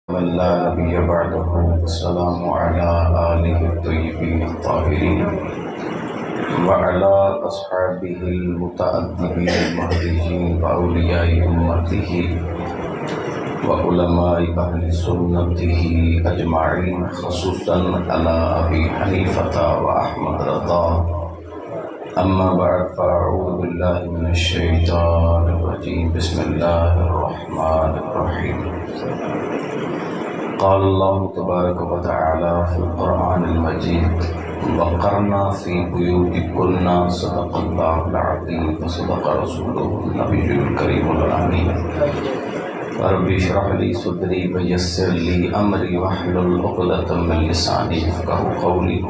من لا نبي بعده. السلام على آله الطيبين الطاهرين وعلى أصحابه المتأدبين المهديين وأولياء أمته وعلماء أهل سنته أجمعين، خصوصا على أبي حنيفة وأحمد رضا. أما بعد، فأعوذ بالله من الشيطان الرجيم. بسم الله الرحمن الرحيم. قال الله تبارك وتعالى في القرآن المجيد: وقرنا في بيوتكن صدق الله العظيم وصدق رسوله النبي الكريم الأمين. رب اشرح لي صدري ويسر لي أمري واحلل عقدة من لساني يفقهوا قولي.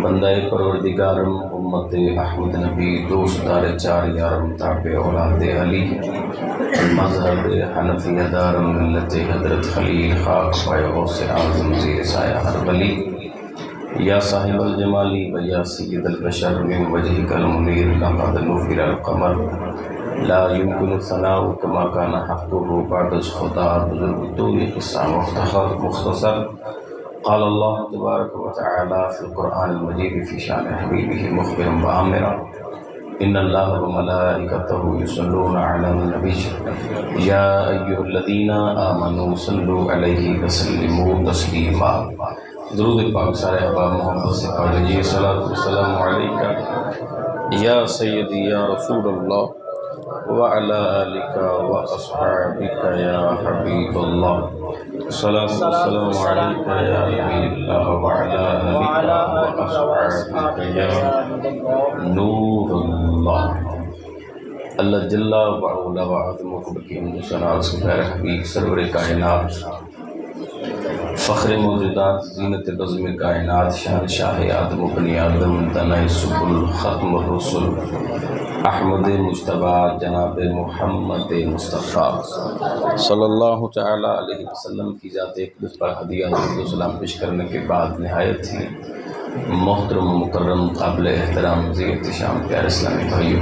بندہ پروردگارم، امت احمد نبی، دوست دار چار یارم، تابع اولاد علی، مذہب حنفیہ دارم، ملت حضرت خلیل، خاک پائے غوث اعظم، زیر سایہ ہر ولی. یا صاحب الجمالی و یا سید البشر، من وجہک المنیر لقد نفر القمر، لا يمكن ثناء كما كان حقه بعد خدا. بزرگ تو یہ قصہ مختصر. قال الله تبارك وتعالى في القرآن المجيد في شأن حبيبه مخبرا وآمرا: إن الله وملائكته يصلون على النبي يا أيها الذين آمنوا صلوا عليه وسلموا تسليما. درود پاک سارے احباب محمد سے پڑھ لیجیے: صلاۃ والسلام علیکہ یا سیدی یا رسول اللہ وعلی آلک واصحابک یا حبیب اللہ. صلاۃ والسلام علیکہ یا نبی اللہ وعلی آلک واصحابک یا نور اللہ. اللہ جل وعلا وعظم وقبکیم سنا سبحر حبیب سرور کائنات، فخر موجودات، زینت بزم کائنات، شہنشاہ آدم و بنی آدم، دنائے سبل، ختم الرسل، احمد مجتبی جناب محمد مصطفیٰ صلی اللہ تعالی علیہ وسلم کی ذات اقدس پر ہدیہ درود و سلام پیش کرنے کے بعد نہایت ہی محترم و مکرم قابل احترام ذی احتشام پیارے اسلامی بھائیوں،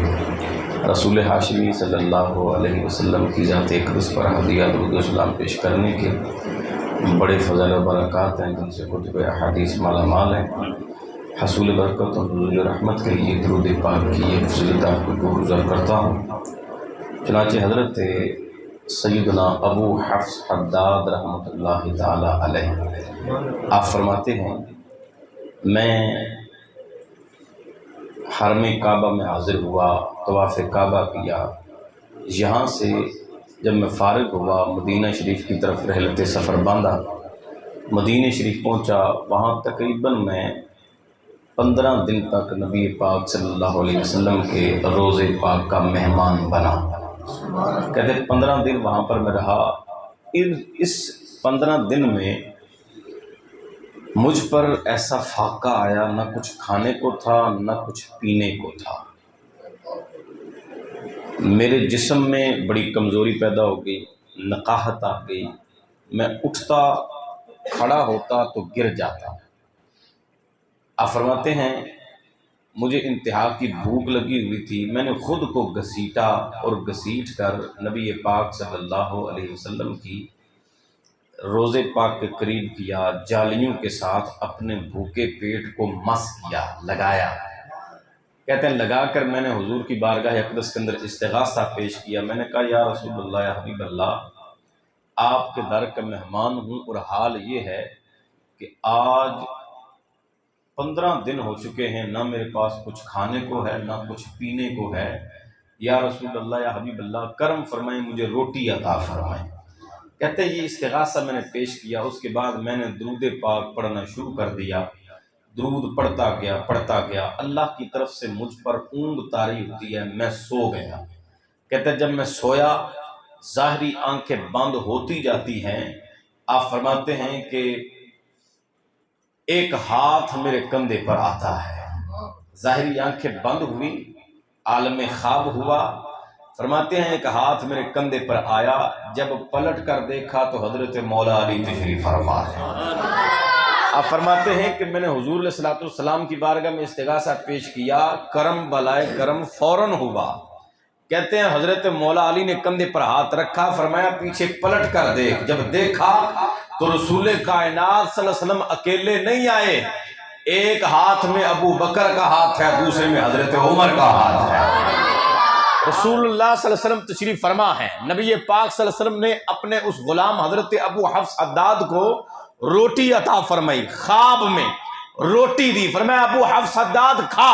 رسول ہاشمی صلی اللہ علیہ وسلم کی ذات اقدس پر ہدیہ درود و سلام پیش کرنے کے بڑے فضل و برکات ہیں، جن سے کتب احادیث مالا مال ہیں. حصول برکت اور نزول رحمت کے لیے درود پاک کی ایک فضیلت آپ کو گزار کرتا ہوں. چنانچہ حضرت سیدنا ابو حفص حداد رحمۃ اللہ تعالی علیہ آپ فرماتے ہیں: میں حرم کعبہ میں حاضر ہوا، طواف کعبہ کیا. یہاں سے جب میں فارغ ہوا، مدینہ شریف کی طرف رحلت سفر باندھا. مدینہ شریف پہنچا، وہاں تقریباً میں 15 دن تک نبی پاک صلی اللہ علیہ وسلم کے روضے پاک کا مہمان بنا. کہتے 15 دن وہاں پر میں رہا. اس 15 دن میں مجھ پر ایسا فاقہ آیا، نہ کچھ کھانے کو تھا نہ کچھ پینے کو تھا. میرے جسم میں بڑی کمزوری پیدا ہو گئی، نقاہت آ گئی. میں اٹھتا کھڑا ہوتا تو گر جاتا. آپ فرماتے ہیں مجھے انتہا کی بھوک لگی ہوئی تھی. میں نے خود کو گھسیٹا اور گھسیٹ کر نبی پاک صلی اللہ علیہ وسلم کی روضے پاک کے قریب کیا. جالیوں کے ساتھ اپنے بھوکے پیٹ کو مس کیا، لگایا. کہتے ہیں لگا کر میں نے حضور کی بارگاہ اقدس کے اندر استغاثہ پیش کیا. میں نے کہا یا رسول اللہ، یا حبیب اللہ، آپ کے در کا مہمان ہوں اور حال یہ ہے کہ آج 15 دن ہو چکے ہیں، نہ میرے پاس کچھ کھانے کو ہے نہ کچھ پینے کو ہے. یا رسول اللہ، یا حبیب اللہ، کرم فرمائیں، مجھے روٹی عطا فرمائیں. کہتے ہیں یہ استغاثہ میں نے پیش کیا. اس کے بعد میں نے درود پاک پڑھنا شروع کر دیا. درود پڑھتا گیا. اللہ کی طرف سے مجھ پر اونگ طاری ہوتی ہے، میں سو گیا. کہتے ہیں جب میں سویا، ظاہری آنکھیں بند ہوتی جاتی ہیں. آپ فرماتے ہیں کہ ایک ہاتھ میرے کندھے پر آتا ہے. ظاہری آنکھیں بند ہوئی، عالم خواب ہوا. فرماتے ہیں ایک ہاتھ میرے کندھے پر آیا. جب پلٹ کر دیکھا تو حضرت مولا علی تشریف فرما ہے. آپ فرماتے ہیں کہ میں نے حضور علیہ الصلوۃ والسلام کی بارگاہ میں استغاثہ پیش کیا. کرم بلائے کرم فوراً ہوا. کہتے ہیں حضرت مولا علی نے کندھے پر ہاتھ رکھا، فرمایا پیچھے پلٹ کر دیکھ۔ جب دیکھا تو رسول کائنات صلی اللہ علیہ وسلم اکیلے نہیں آئے، ایک ہاتھ میں ابو بکر کا ہاتھ ہے، دوسرے میں حضرت عمر کا ہاتھ ہے۔ رسول اللہ صلی اللہ علیہ وسلم تشریف فرما ہے، نبی پاک صلی اللہ علیہ وسلم نے اپنے اس غلام حضرت ابو حفص حداد کو روٹی عطا فرمائی، خواب میں روٹی دی، فرمایا ابو حفص حداد کھا۔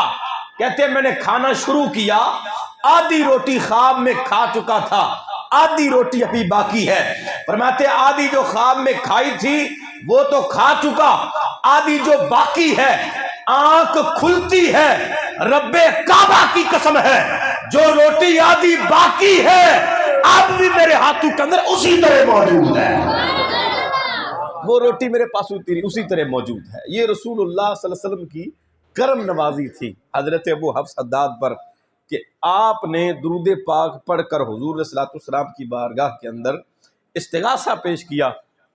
کہتے ہیں میں نے کھانا شروع کیا، آدھی روٹی خواب میں کھا چکا تھا، آدھی روٹی ابھی باقی ہے۔ فرماتے آدھی جو خواب میں کھائی تھی وہ تو کھا چکا، آدھی جو باقی ہے آنکھ کھلتی ہے، رب کعبہ کی قسم ہے جو روٹی آدھی باقی ہے اب بھی میرے ہاتھوں کے اندر اسی طرح موجود ہے، وہ روٹی میرے پاس اسی طرح موجود ہے۔ یہ رسول اللہ صلی اللہ علیہ وسلم کی کرم نوازی تھی حضرت ابو حفص حداد پر کہ آپ نے درود پاک پڑھ کر حضور صلی اللہ علیہ وسلم کی بارگاہ کے اندر استغاثہ پیش کیا۔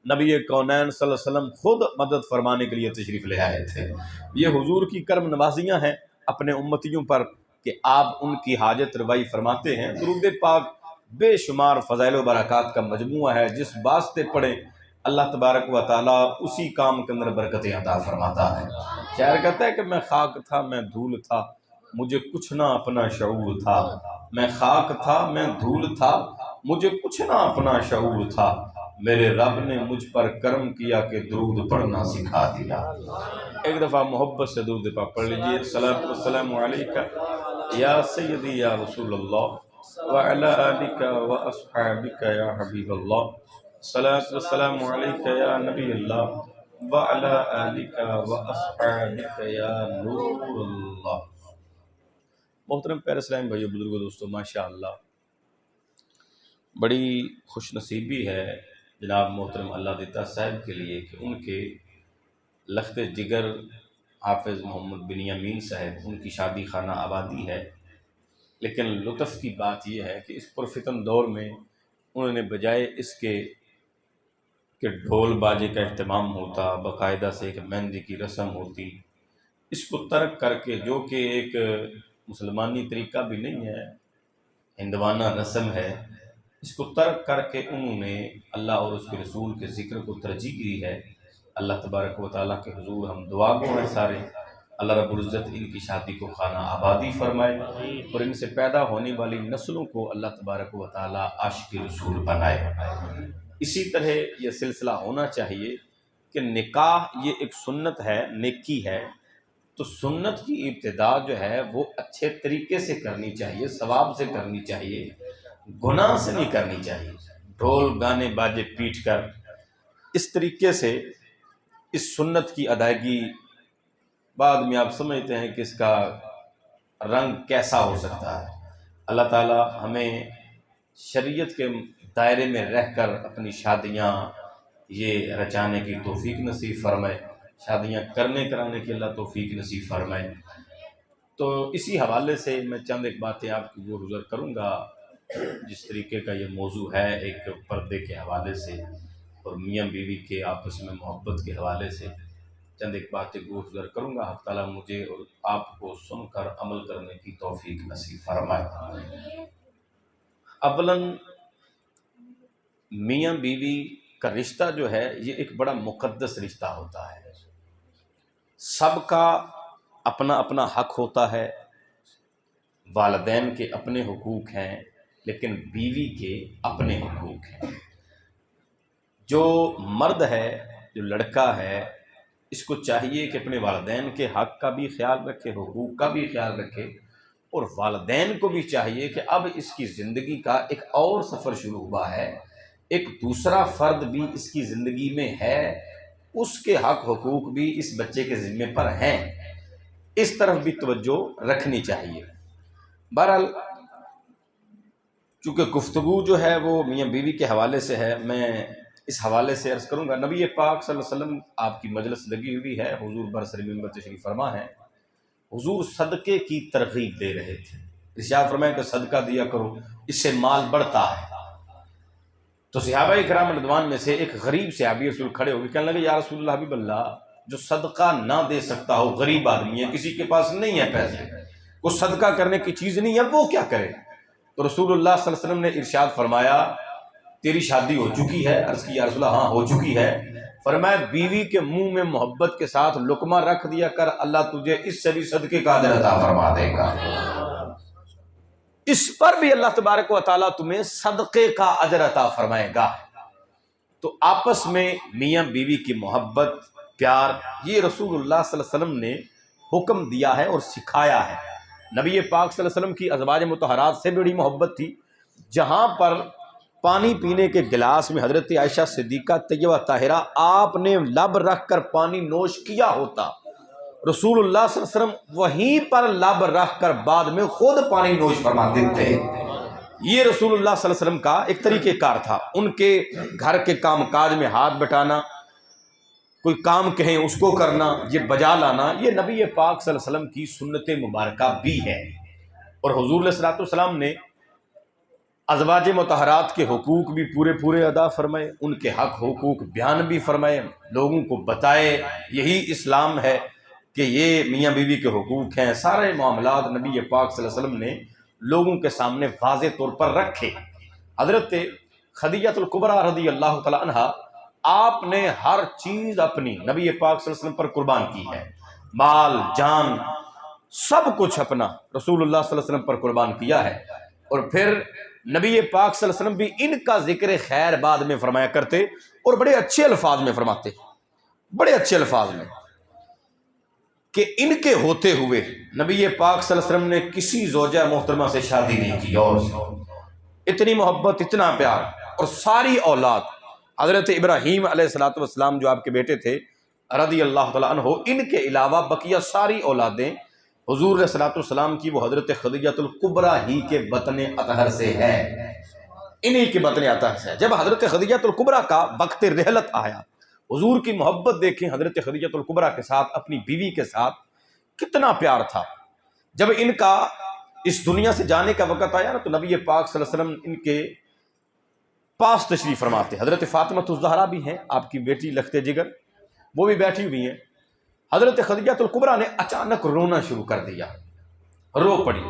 نبی کونین صلی اللہ علیہ وسلم خود مدد فرمانے کے لیے تشریف لے آئے تھے۔ یہ حضور کی کرم نوازیاں ہیں اپنے امتیوں پر کہ آپ ان کی حاجت روائی فرماتے ہیں۔ درود پاک بے شمار فضائل و برکات کا مجموعہ ہے، جس واسطے پڑھیں اللہ تبارک و تعالیٰ اسی کام کے اندر برکتیں عطا فرماتا ہے۔ شاعر کہتا ہے کہ میں خاک تھا میں دھول تھا، مجھے کچھ نہ اپنا شعور تھا۔ میں خاک تھا میں دھول تھا، مجھے کچھ نہ اپنا شعور تھا، میرے رب نے مجھ پر کرم کیا کہ درود پڑھنا سکھا دیا۔ ایک دفعہ محبت سے درود پاک پڑھ لیجئے۔ صلاۃ والسلام علیکہ یا سیدی یا رسول اللہ وعلی آلک واصحابک یا حبیب اللہ، صلاۃ والسلام علیکہ یا نبی اللہ وعلی آلک واصحابک یا نور اللہ۔ محترم پیارے اسلامی بھائیو بزرگوں دوستو، ماشاءاللہ بڑی خوش نصیبی ہے جناب محترم اللہ دیتا صاحب کے لیے کہ ان کے لخت جگر حافظ محمد بنیامین صاحب، ان کی شادی خانہ آبادی ہے، لیکن لطف کی بات یہ ہے کہ اس پرفتن دور میں انہوں نے بجائے اس کے کہ ڈھول باجے کا اہتمام ہوتا، باقاعدہ سے ایک مہندی کی رسم ہوتی، اس کو ترک کر کے، جو کہ ایک مسلمانی طریقہ بھی نہیں ہے، ہندوانہ رسم ہے، اس کو ترک کر کے انہوں نے اللہ اور اس کے رسول کے ذکر کو ترجیح دی ہے۔ اللہ تبارک و تعالیٰ کے حضور ہم دعا گو ہیں سارے، اللہ رب العزت ان کی شادی کو خانہ آبادی فرمائے اور ان سے پیدا ہونے والی نسلوں کو اللہ تبارک و تعالیٰ عاشق رسول بنائے۔ اسی طرح یہ سلسلہ ہونا چاہیے کہ نکاح یہ ایک سنت ہے، نیکی ہے، تو سنت کی ابتدا جو ہے وہ اچھے طریقے سے کرنی چاہیے، ثواب سے کرنی چاہیے، گناہ سے نہیں کرنی چاہیے۔ ڈھول گانے باجے پیٹ کر اس طریقے سے اس سنت کی ادائیگی بعد میں آپ سمجھتے ہیں کہ اس کا رنگ کیسا ہو سکتا ہے۔ اللہ تعالی ہمیں شریعت کے دائرے میں رہ کر اپنی شادیاں یہ رچانے کی توفیق نصیب فرمائے، شادیاں کرانے کی اللہ توفیق نصیب فرمائے۔ تو اسی حوالے سے میں چند ایک باتیں آپ کی گزر کروں گا، جس طریقے کا یہ موضوع ہے ایک پردے کے حوالے سے اور میاں بیوی کے آپس میں محبت کے حوالے سے چند ایک باتیں گزر کروں گا۔ اللہ تعالیٰ مجھے اور آپ کو سن کر عمل کرنے کی توفیق نصیب فرمائے۔ اولاً میاں بیوی کا رشتہ جو ہے یہ ایک بڑا مقدس رشتہ ہوتا ہے، سب کا اپنا اپنا حق ہوتا ہے، والدین کے اپنے حقوق ہیں لیکن بیوی کے اپنے حقوق ہیں۔ جو مرد ہے، جو لڑکا ہے، اس کو چاہیے کہ اپنے والدین کے حق کا بھی خیال رکھے، حقوق کا بھی خیال رکھے، اور والدین کو بھی چاہیے کہ اب اس کی زندگی کا ایک اور سفر شروع ہوا ہے، ایک دوسرا فرد بھی اس کی زندگی میں ہے، اس کے حق حقوق بھی اس بچے کے ذمے پر ہیں، اس طرف بھی توجہ رکھنی چاہیے۔ بہرحال چونکہ گفتگو جو ہے وہ میاں بیوی کے حوالے سے ہے، میں اس حوالے سے عرض کروں گا۔ نبی پاک صلی اللہ علیہ وسلم آپ کی مجلس لگی ہوئی ہے، حضور برسر منبر تشریف فرما ہے، حضور صدقے کی ترغیب دے رہے تھے، ارشاد فرمایا کہ صدقہ دیا کرو، اس سے مال بڑھتا ہے۔ تو صحابہ کرام رضوان میں سے ایک غریب صحابی رسول کھڑے ہو گئے، کہنے لگے یا رسول اللہ حبیب اللہ، جو صدقہ نہ دے سکتا ہو، غریب آدمی ہے، کسی کے پاس نہیں ہے پیسے، کوئی صدقہ کرنے کی چیز نہیں ہے، وہ کیا کرے؟ تو رسول اللہ صلی اللہ علیہ وسلم نے ارشاد فرمایا تیری شادی ہو چکی ہے؟ عرض کی یا رسول اللہ ہاں ہو چکی ہے۔ فرمایا بیوی کے منہ میں محبت کے ساتھ لقمہ رکھ دیا کر، اللہ تجھے اس سے بھی صدقے کا اجر عطا فرما دے گا، اس پر بھی اللہ تبارک و تعالیٰ تمہیں صدقے کا اجر عطا فرمائے گا۔ تو آپس میں میاں بیوی کی محبت، پیار، یہ رسول اللہ صلی اللہ علیہ وسلم نے حکم دیا ہے اور سکھایا ہے۔ نبی پاک صلی اللہ علیہ وسلم کی ازواج مطہرات سے بڑی محبت تھی۔ جہاں پر پانی پینے کے گلاس میں حضرت عائشہ صدیقہ طیبہ طاہرہ آپ نے لب رکھ کر پانی نوش کیا ہوتا، رسول اللہ صلی اللہ علیہ وسلم وہیں پر لب رکھ کر بعد میں خود پانی نوش فرماتے تھے۔ یہ رسول اللہ صلی اللہ علیہ وسلم کا ایک طریقہ کار تھا۔ ان کے گھر کے کام کاج میں ہاتھ بٹانا، کوئی کام کہیں اس کو کرنا، یہ بجا لانا، یہ نبی پاک صلی اللہ علیہ وسلم کی سنت مبارکہ بھی ہے۔ اور حضور علیہ الصلوۃ والسلام نے ازواج مطہرات کے حقوق بھی پورے ادا فرمائے، ان کے حق حقوق بیان بھی فرمائے، لوگوں کو بتائے یہی اسلام ہے کہ یہ میاں بیوی کے حقوق ہیں۔ سارے معاملات نبی پاک صلی اللہ علیہ وسلم نے لوگوں کے سامنے واضح طور پر رکھے۔ حضرت خدیجہ الکبریٰ رضی اللہ تعالی عنہا، آپ نے ہر چیز اپنی نبی پاک صلی اللہ علیہ وسلم پر قربان کی ہے، مال جان سب کچھ اپنا رسول اللہ صلی اللہ علیہ وسلم پر قربان کیا ہے۔ اور پھر نبی پاک صلی اللہ علیہ وسلم بھی ان کا ذکر خیر بعد میں فرمایا کرتے، اور بڑے اچھے الفاظ میں فرماتے، بڑے اچھے الفاظ میں، کہ ان کے ہوتے ہوئے نبی پاک صلی اللہ علیہ وسلم نے کسی زوجہ محترمہ سے شادی نہیں کی، اور اتنی محبت، اتنا پیار۔ اور ساری اولاد حضرت ابراہیم علیہ الصلوۃ والسلام جو آپ کے بیٹے تھے رضی اللہ تعالیٰ عنہ، ان کے علاوہ بقیہ ساری اولادیں حضور علیہ الصلوۃ والسلام کی وہ حضرت خدیجہ الکبریٰ ہی کے بطن اطہر سے ہے، انہی کے بطن اطہر سے ہے۔ جب حضرت خدیجہ الکبریٰ کا وقت رحلت آیا، حضور کی محبت دیکھیں حضرت خدیجہ الکبریٰ کے ساتھ، اپنی بیوی کے ساتھ کتنا پیار تھا۔ جب ان کا اس دنیا سے جانے کا وقت آیا نا، تو نبی پاک صلی اللہ علیہ وسلم ان کے پاس تشریف فرماتے۔ حضرت فاطمہ الزہرا بھی ہیں، آپ کی بیٹی لخت جگر، وہ بھی بیٹھی ہوئی ہیں۔ حضرت خدیجہ الکبریٰ نے اچانک رونا شروع کر دیا، رو پڑی۔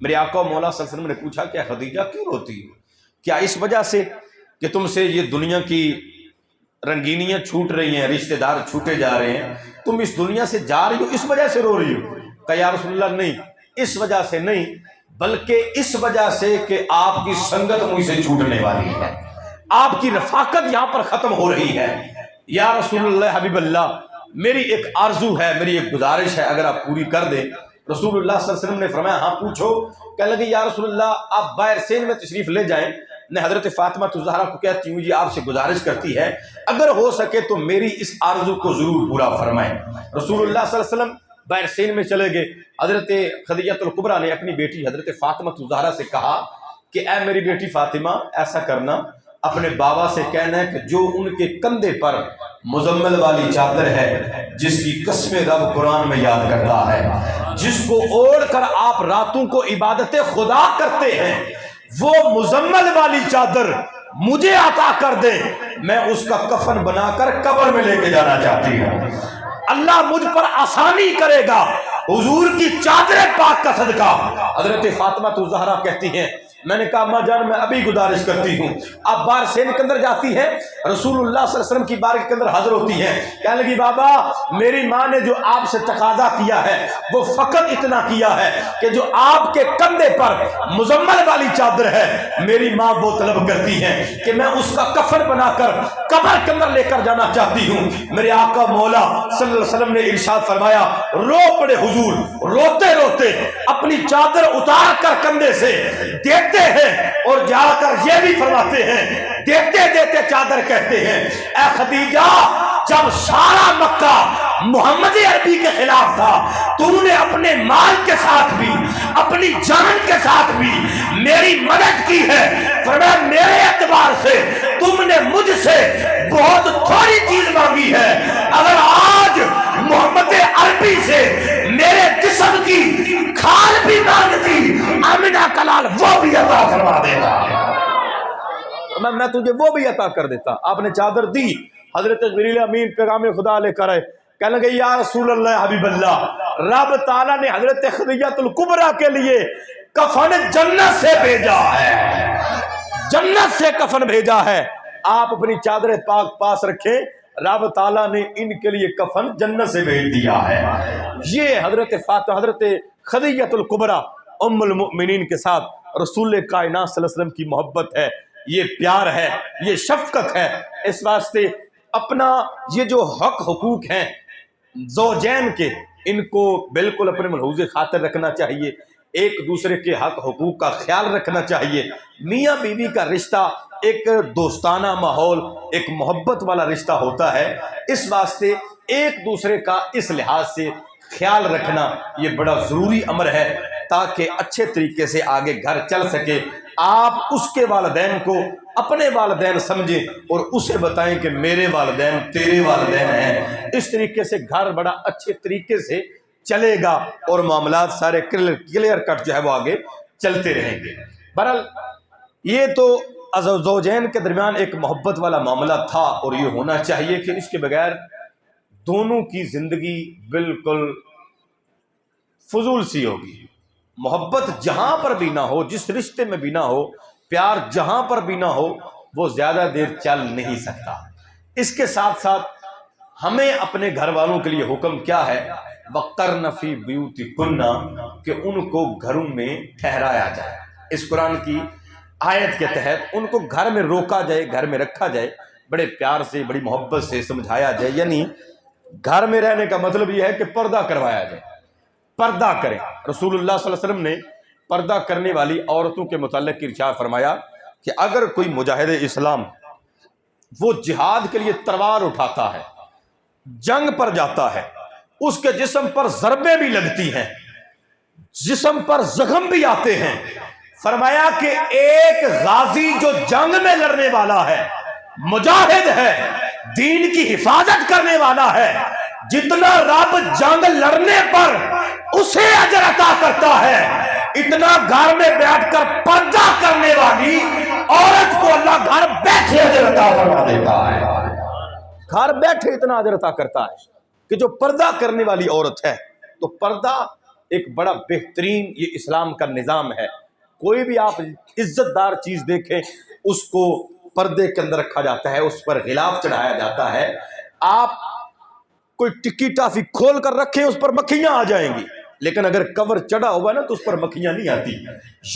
میرے آقا مولا صلی اللہ علیہ وسلم نے پوچھا کہ خدیجہ کیوں روتی ہو؟ کیا اس وجہ سے کہ تم سے یہ دنیا کی رنگینیاں چھوٹ رہی ہیں، رشتہ دار چھوٹے جا رہے ہیں، تم اس دنیا سے جا رہی ہو اس وجہ سے رو رہی ہو؟ کہ یا رسول اللہ نہیں، اس وجہ سے نہیں، بلکہ اس وجہ سے کہ آپ کی سنگت مجھ سے چھوٹنے والی ہے، آپ کی رفاقت یہاں پر ختم ہو رہی ہے۔ یا رسول اللہ حبیب اللہ، میری ایک آرزو ہے، میری ایک گزارش ہے، اگر آپ پوری کر دیں۔ رسول اللہ صلی اللہ علیہ وسلم نے فرمایا ہاں پوچھو۔ کہنے لگے یا رسول اللہ آپ باہر سین میں تشریف لے جائیں، میں حضرت فاطمہ الزہرا کو کہتی ہوں یہ آپ سے گزارش کرتی ہے اگر ہو سکے تو میری اس آرزو کو ضرور پورا فرمائیں۔ رسول اللہ صلی اللہ علیہ وسلم باہر سین میں چلے گئے۔ حضرت خدیجہ الکبریٰ نے اپنی بیٹی حضرت فاطمہ الزہرا سے کہا کہ اے میری بیٹی فاطمہ، ایسا کرنا، اپنے بابا سے کہنا ہے کہ جو ان کے کندھے پر مزمل والی چادر ہے، جس کی قسم رب قرآن میں یاد کرتا ہے، جس کو اوڑھ کر آپ راتوں کو عبادت خدا کرتے ہیں، وہ مزمل والی چادر مجھے عطا کر دے، میں اس کا کفن بنا کر قبر میں لے کے جانا چاہتی ہوں، اللہ مجھ پر آسانی کرے گا حضور کی چادر پاک کا صدقہ۔ حضرت فاطمہ الزہرا کہتی ہیں میں نے کہا اماں جان میں ابھی گزارش کرتی ہوں۔ اب بار سین کے اندر جاتی ہے، رسول اللہ صلی اللہ علیہ وسلم کی بارگاہ کے اندر حاضر ہوتی ہے، کہنے لگی بابا میری ماں نے جو آپ سے تقاضا کیا ہے وہ فقط اتنا کیا ہے کہ جو آپ کے کندھے پر مزمل والی چادر ہے، میری ماں وہ طلب کرتی ہے کہ میں اس کا کفن بنا کر قبر کے اندر لے کر جانا چاہتی ہوں۔ میرے آقا مولا صلی اللہ علیہ وسلم نے ارشاد فرمایا، رو پڑے حضور، روتے روتے اپنی چادر اتار کر کندھے سے دیتے ہیں، اور جا کر یہ بھی فرماتے ہیں، دیتے دیتے چادر کہتے ہیں اے خدیجہ جب سارا مکہ محمد عربی کے خلاف تھا، تم نے اپنے مال کے ساتھ بھی اپنی جان کے ساتھ بھی میری مدد کی ہے، فرمایا میرے اعتبار سے تم نے مجھ سے بہت تھوڑی چیز مانگی ہے، اگر آج محمد عربی سے میرے جسم کی کھال بھی مانگتی آمنہ کلال وہ بھی عطا فرما دیتا، میں تجھے وہ بھی عطا کر دیتا۔ آپ نے چادر دی، حضرت جبریل امین پیغام خدا لے کر آئے، کہنے لگے یا رسول اللہ حبیب اللہ، رب تعالیٰ نے حضرت خدیجہ الکبریٰ کے لیے کفن جنت سے بھیجا ہے، جنت سے کفن بھیجا ہے۔ آپ اپنی چادر پاک پاس رکھیں، رب تعالیٰ نے ان کے لیے کفن جنت سے بھیج دیا ہے۔ یہ حضرت فاطمہ، حضرت خدیجہ الکبریٰ ام المؤمنین کے ساتھ رسول کائنات صلی اللہ علیہ وسلم کی محبت ہے، یہ پیار ہے، یہ شفقت ہے۔ اس واسطے اپنا یہ جو حق حقوق ہیں زوجین کے، ان کو بالکل اپنے ملحوظ خاطر رکھنا چاہیے، ایک دوسرے کے حق حقوق کا خیال رکھنا چاہیے۔ میاں بیوی کا رشتہ ایک دوستانہ ماحول، ایک محبت والا رشتہ ہوتا ہے، اس واسطے ایک دوسرے کا اس لحاظ سے خیال رکھنا یہ بڑا ضروری امر ہے، تاکہ اچھے طریقے سے آگے گھر چل سکے۔ آپ اس کے والدین کو اپنے والدین سمجھیں اور اسے بتائیں کہ میرے والدین تیرے والدین ہیں، اس طریقے سے گھر بڑا اچھے طریقے سے چلے گا اور معاملات سارے کلیئر کٹ جو ہے وہ آگے چلتے رہیں گے۔ بہرحال یہ تو زوجین کے درمیان ایک محبت والا معاملہ تھا، اور یہ ہونا چاہیے کہ اس کے بغیر دونوں کی زندگی بالکل فضول سی ہوگی۔ محبت جہاں پر بھی نہ ہو، جس رشتے میں بھی نہ ہو، پیار جہاں پر بھی نہ ہو، وہ زیادہ دیر چل نہیں سکتا۔ اس کے ساتھ ساتھ ہمیں اپنے گھر والوں کے لیے حکم کیا ہے؟ وَقَرْنَ فِي بُيُوتِكُنَّ، کہ ان کو گھروں میں ٹھہرایا جائے۔ اس قرآن کی آیت کے تحت ان کو گھر میں روکا جائے، گھر میں رکھا جائے، بڑے پیار سے، بڑی محبت سے سمجھایا جائے۔ یعنی گھر میں رہنے کا مطلب یہ ہے کہ پردہ کروایا جائے، پردہ کریں۔ رسول اللہ صلی اللہ علیہ وسلم نے پردہ کرنے والی عورتوں کے متعلق ارشاد فرمایا کہ اگر کوئی مجاہد اسلام وہ جہاد کے لیے تلوار اٹھاتا ہے، جنگ پر جاتا ہے، اس کے جسم پر ضربیں بھی لگتی ہیں، جسم پر زخم بھی آتے ہیں، فرمایا کہ ایک غازی جو جنگ میں لڑنے والا ہے، مجاہد ہے، دین کی حفاظت کرنے والا ہے، جتنا رب جنگ لڑنے پر اسے اجر عطا کرتا ہے، اتنا گھر میں بیٹھ کر پردہ کرنے والی عورت کو اللہ گھر بیٹھے اجر عطا فرما دیتا ہے۔ گھر بیٹھے اتنا اجر عطا کرتا ہے کہ جو پردہ کرنے والی عورت ہے۔ تو پردہ ایک بڑا بہترین یہ اسلام کا نظام ہے۔ کوئی بھی آپ عزت دار چیز دیکھیں، اس کو پردے کے اندر رکھا جاتا ہے، اس پر غلاف چڑھایا جاتا ہے۔ آپ کوئی ٹکی ٹافی کھول کر رکھیں، اس پر مکھیاں آ جائیں گی، لیکن اگر کور چڑھا ہوا نا تو اس پر مکھیاں نہیں آتی۔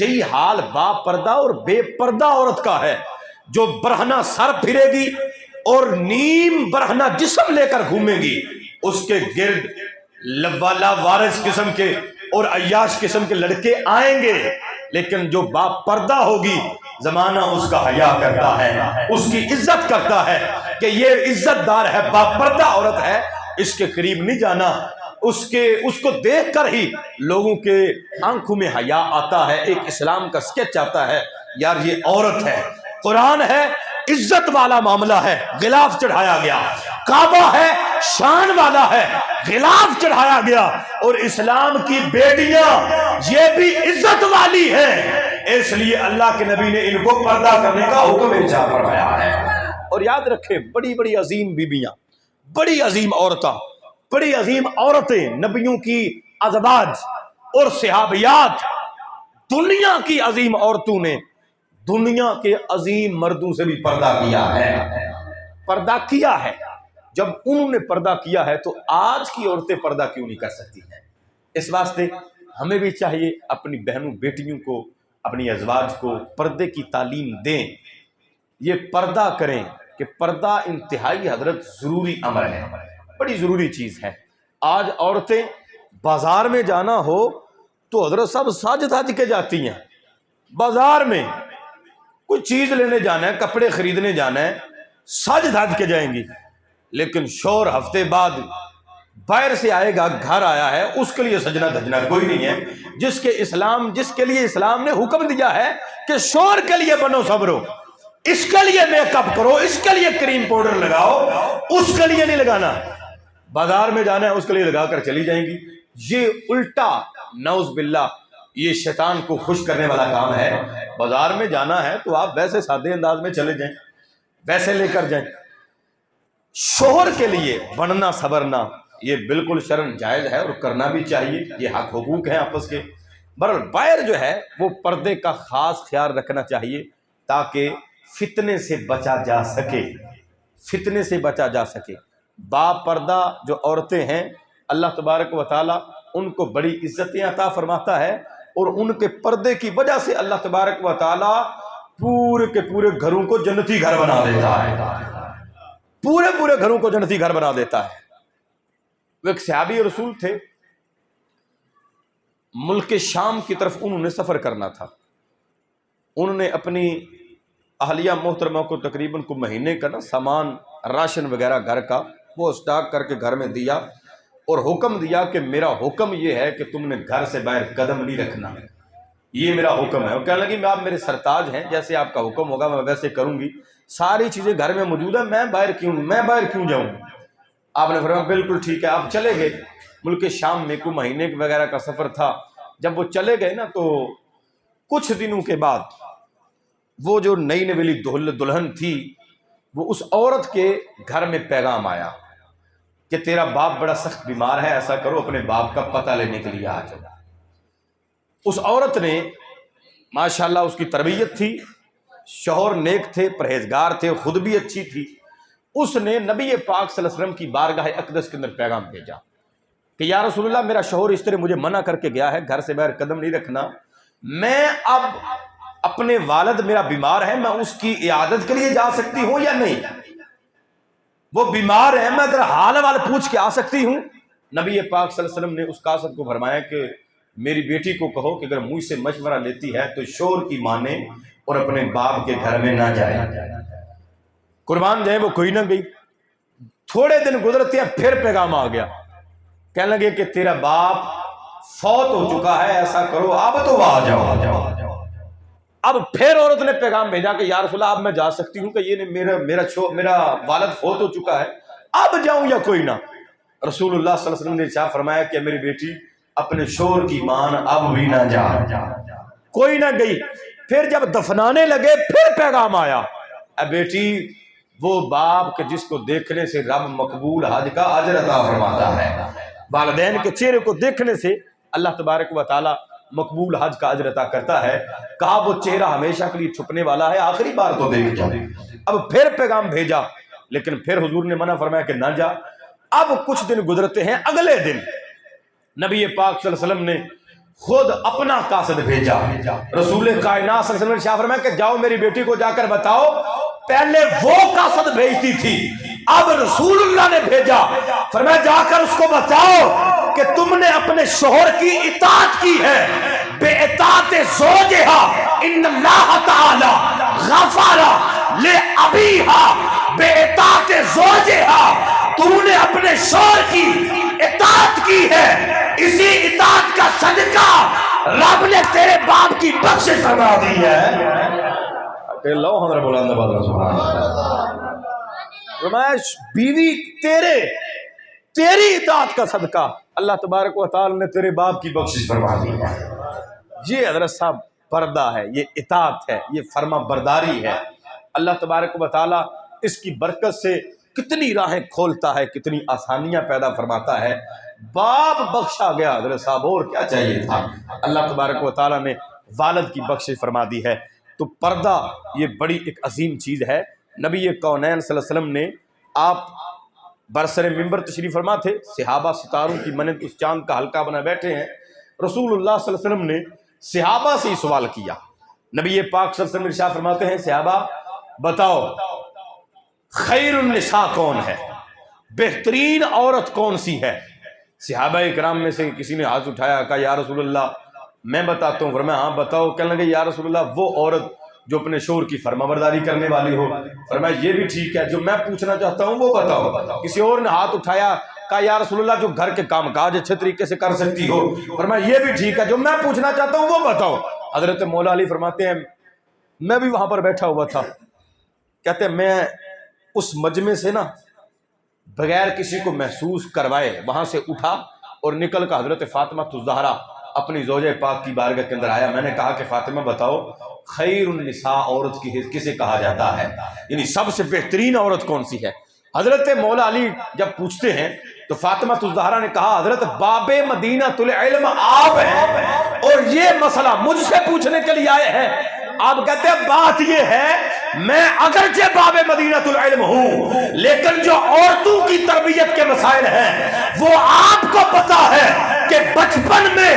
یہی حال با پردہ اور بے پردہ عورت کا ہے۔ جو برہنہ سر پھرے گی اور نیم برہنہ جسم لے کر گھومے گی، اس کے گرد لوالا وارث قسم کے اور عیاش قسم کے لڑکے آئیں گے، لیکن جو با پردہ ہوگی، زمانہ اس کا حیا کرتا ہے، اس کی عزت کرتا ہے کہ یہ عزت دار ہے، با پردہ عورت ہے، اس کے قریب نہیں جانا۔ اس کو دیکھ کر ہی لوگوں کے آنکھوں میں حیا آتا ہے، ایک اسلام کا سکیچ آتا ہے، یار یہ عورت ہے۔ قرآن ہے، عزت والا معاملہ ہے، غلاف چڑھایا گیا۔ کعبہ ہے، شان والا ہے، غلاف چڑھایا گیا۔ اور اسلام کی بیٹیاں یہ بھی عزت والی ہیں، اس لیے اللہ کے نبی نے ان کو پردہ کرنے کا حکم ارشاد فرمایا ہے۔ اور یاد رکھیں، بڑی بڑی عظیم بیبیاں، بڑی عظیم بڑی عظیم عورتیں، نبیوں کی ازواج اور صحابیات، دنیا کی عظیم عورتوں نے دنیا کے عظیم مردوں سے بھی پردہ کیا ہے۔ جب انہوں نے پردہ کیا ہے تو آج کی عورتیں پردہ کیوں نہیں کر سکتی ہیں؟ اس واسطے ہمیں بھی چاہیے اپنی بہنوں بیٹیوں کو، اپنی ازواج کو پردے کی تعلیم دیں، یہ پردہ کریں کہ پردہ انتہائی حضرت ضروری امر ہے، بڑی ضروری چیز ہے۔ آج عورتیں بازار میں جانا ہو تو حضرت صاحب سج دھج کے جاتی ہیں۔ بازار میں کوئی چیز لینے جانا ہے، کپڑے خریدنے جانا ہے، سج دھج کے جائیں گی، لیکن شوہر ہفتے بعد باہر سے آئے گا، گھر آیا ہے، اس کے لیے سجنا دھجنا کوئی نہیں ہے۔ جس کے لیے اسلام نے حکم دیا ہے کہ شوہر کے لیے بنو صبرو، اس کے لیے میک اپ کرو، اس کے لیے کریم پاؤڈر لگاؤ، اس کے لیے نہیں لگانا۔ بازار میں جانا ہے، اس کے لیے لگا کر چلی جائیں گی۔ یہ الٹا نعوذ باللہ، یہ شیطان کو خوش کرنے والا کام ہے۔ بازار میں جانا ہے تو آپ ویسے سادے انداز میں چلے جائیں، ویسے لے کر جائیں۔ شوہر کے لیے بننا سبرنا یہ بالکل شرعاً جائز ہے اور کرنا بھی چاہیے، یہ حق حقوق ہیں آپس کے۔ برحال باہر جو ہے وہ پردے کا خاص خیال رکھنا چاہیے تاکہ فتنے سے بچا جا سکے، فتنے سے بچا جا سکے۔ با پردہ جو عورتیں ہیں اللہ تبارک و تعالیٰ ان کو بڑی عزتیں عطا فرماتا ہے، اور ان کے پردے کی وجہ سے اللہ تبارک و تعالیٰ پورے کے پورے گھروں کو جنتی گھر بنا دیتا ہے، پورے گھروں کو جنتی گھر بنا دیتا ہے۔ وہ ایک صحابی رسول تھے، ملک شام کی طرف انہوں نے سفر کرنا تھا۔ انہوں نے اپنی اہلیہ محترمہ کو تقریباً کو مہینے کا سامان راشن وغیرہ گھر کا وہ اسٹاک کر کے گھر میں دیا، اور حکم دیا کہ میرا حکم یہ ہے کہ تم نے گھر سے باہر قدم نہیں رکھنا، یہ میرا حکم ہے۔ وہ کہنے لگی میں آپ میرے سرتاج ہیں، جیسے آپ کا حکم ہوگا میں ویسے کروں گی، ساری چیزیں گھر میں موجود ہیں، میں باہر کیوں جاؤں؟ آپ نے فرمایا بالکل ٹھیک ہے۔ آپ چلے گئے، ملک شام میں کوئی مہینے وغیرہ کا سفر تھا۔ جب وہ چلے گئے نا تو کچھ دنوں کے بعد وہ جو نئی نویلی دلہن تھی، وہ اس عورت کے گھر میں پیغام آیا کہ تیرا باپ بڑا سخت بیمار ہے، ایسا کرو اپنے باپ کا پتہ لینے کے لیے آ جاؤ۔ اس عورت نے ماشاءاللہ اس کی تربیت تھی، شوہر نیک تھے، پرہیزگار تھے، خود بھی اچھی تھی۔ اس نے نبی پاک صلی اللہ علیہ وسلم کی بارگاہ اقدس کے اندر پیغام بھیجا کہ یا رسول اللہ، میرا شوہر اس طرح مجھے منع کر کے گیا ہے، گھر سے باہر قدم نہیں رکھنا، میں اب اپنے والد میرا بیمار ہے، میں اس کی عیادت کے لیے جا سکتی ہوں یا نہیں؟ وہ بیمار ہے، میں اگر حال حوال پوچھ کے آ سکتی ہوں؟ نبی پاک صلی اللہ علیہ وسلم نے اس قاصد کو فرمایا کہ میری بیٹی کو کہو کہ اگر مجھ سے مشورہ لیتی ہے تو شوہر کی مانے اور اپنے باپ کے گھر میں نہ جائے۔ قربان جائے وہ کوئی نہ گئی۔ تھوڑے دن گزرتے ہیں پھر پیغام آ گیا، کہنے لگے کہ تیرا باپ فوت ہو چکا ہے، ایسا کرو اب تو آ جاؤ۔ اب پھر عورت نے پیغام بھیجا کہ یا رسول اللہ اب میں جا سکتی ہوں کہ یہ میرا والد فوت ہو چکا ہے، اب جاؤں یا کوئی نہ؟ رسول اللہ صلی اللہ علیہ وسلم نے ارشاد فرمایا کہ میری بیٹی اپنے شوہر کی مان اب بھی نہ جا۔ کوئی نہ گئی۔ پھر جب دفنانے لگے پھر پیغام آیا، اے بیٹی وہ باپ کہ جس کو دیکھنے سے رب مقبول حج کا اجر عطا فرماتا ہے، والدین کے چہرے کو دیکھنے سے اللہ تبارک و تعالی مقبول حج کا اجر عطا کرتا ہے۔ کہا وہ چہرہ ہمیشہ کے لیے چھپنے والا ہے، آخری بار تو دیکھ جا۔ اب پھر پیغام بھیجا، لیکن پھر حضور نے منع فرمایا کہ نہ جا۔ اب کچھ دن گزرتے ہیں، اگلے دن نبی پاک صلی اللہ علیہ وسلم نے خود اپنا قاصد بھیجا۔ رسول کائنات صلی اللہ علیہ وسلم نے شاہ فرمایا کہ جاؤ میری بیٹی کو جا کر بتاؤ، پہلے وہ قاصد بھیجتی تھی، اب رسول اللہ نے بھیجا، فرمایا جا کر اس کو بتاؤ کہ تم نے اپنے شوہر کی اطاعت کی ہے، بے اطاعت زوجہا ان اللہ تعالی غفر لابیہا، بے اطاعت زوجہا تم نے اپنے شوہر کی اطاعت کی ہے، اسی اطاعت کا صدقہ رب نے تیرے باپ کی بخشش فرما دی ہے۔ لو حضرت بلند بادر سبحان اللہ، رمائش بیوی تیری اطاعت کا صدقہ اللہ تبارک و تعالی نے تیرے باپ کی بخشش فرما دی ہے۔ یہ حضرت صاحب پردہ ہے، یہ اطاعت ہے، یہ فرما برداری ہے۔ اللہ تبارک و تعالی اس کی برکت سے کتنی راہیں کھولتا ہے، کتنی آسانیاں پیدا فرماتا ہے۔ باپ بخشا گیا حضرت صاحب، اور کیا چاہیے تھا؟ اللہ تبارک و تعالی نے والد کی بخشش فرما دی ہے۔ تو پردہ یہ بڑی ایک عظیم چیز ہے۔ نبی کونین صلی اللہ علیہ وسلم نے آپ برسر منبر تشریف فرما تھے، صحابہ ستاروں کی مانند اس چاند کا حلقہ بنا بیٹھے ہیں۔ رسول اللہ صلی اللہ علیہ وسلم نے صحابہ سے سوال کیا۔ نبی پاک صلی اللہ علیہ وسلم ارشاد فرماتے ہیں صحابہ بتاؤ خیر النساء کون ہے، بہترین عورت کون سی ہے؟ صحابہ کرام میں سے کسی نے ہاتھ اٹھایا، کہا یا رسول اللہ میں بتاتا ہوں۔ فرمایا ہاں بتاؤ۔ کہنے لگے یا رسول اللہ وہ عورت جو اپنے شوہر کی فرما برداری کرنے والی ہو۔ فرمایا یہ بھی ٹھیک ہے، جو میں پوچھنا چاہتا ہوں وہ بتاؤ۔ کسی اور نے ہاتھ اٹھایا، کہا یا رسول اللہ جو گھر کے کام کاج اچھے طریقے سے کر سکتی ہو۔ فرمایا یہ بھی ٹھیک ہے، جو میں پوچھنا چاہتا ہوں وہ بتاؤ۔ حضرت مولا علی فرماتے ہیں میں بھی وہاں پر بیٹھا ہوا تھا، کہتے ہیں میں اس مجمع سے نا بغیر کسی کو محسوس کروائے وہاں سے اٹھا اور نکل کر حضرت فاطمہ الزہرا اپنی زوجہ پاک کی بارگاہ کے اندر آیا۔ میں نے کہا کہ فاطمہ بتاؤ خیر النساء عورت کی کسے کہا جاتا ہے، یعنی سب سے بہترین عورت کون سی ہے؟ حضرت مولا علی جب پوچھتے ہیں تو فاطمہ الزہرا نے کہا حضرت باب مدینہ العلم آپ ہیں اور یہ مسئلہ مجھ سے پوچھنے کے لیے آئے ہیں. آپ کہتے ہیں بات یہ ہے میں اگرچہ باب مدینہ العلم ہوں لیکن جو عورتوں کی تربیت کے مسائل ہیں وہ آپ کو پتا ہے کہ بچپن میں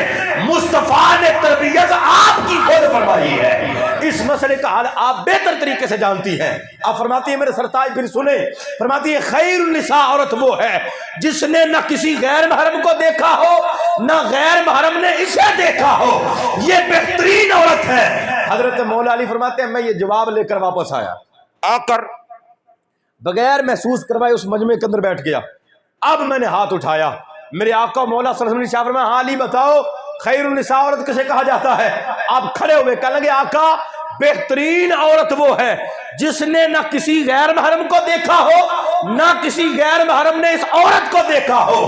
مصطفیٰ نے تربیت آپ کی خود فرمائی ہے. اس مسئلے کا حال آپ بہتر طریقے سے جانتی ہیں. آپ فرماتی ہیں میرے سرتاج پھر سنیں، فرماتی ہے خیر النساء عورت وہ ہے جس نے نہ کسی غیر محرم کو دیکھا ہو نہ غیر محرم نے اسے دیکھا ہو، یہ بہترین عورت ہے. حضرت مولا علی فرماتے ہیں میں یہ جواب لے کر واپس آیا، آ کر بغیر محسوس کروائے اس مجمع کے اندر بیٹھ گیا. اب میں نے ہاتھ اٹھایا، میرے آقا مولا صلی اللہ علیہ وسلم نے فرمایا ہاں علی بتاؤ خیر النساء عورت کسے کہا جاتا ہے؟ آپ کھڑے ہوئے کہنے لگے آقا بہترین عورت وہ ہے جس نے نہ کسی غیر محرم کو دیکھا ہو نہ کسی غیر محرم نے اس عورت کو دیکھا ہو،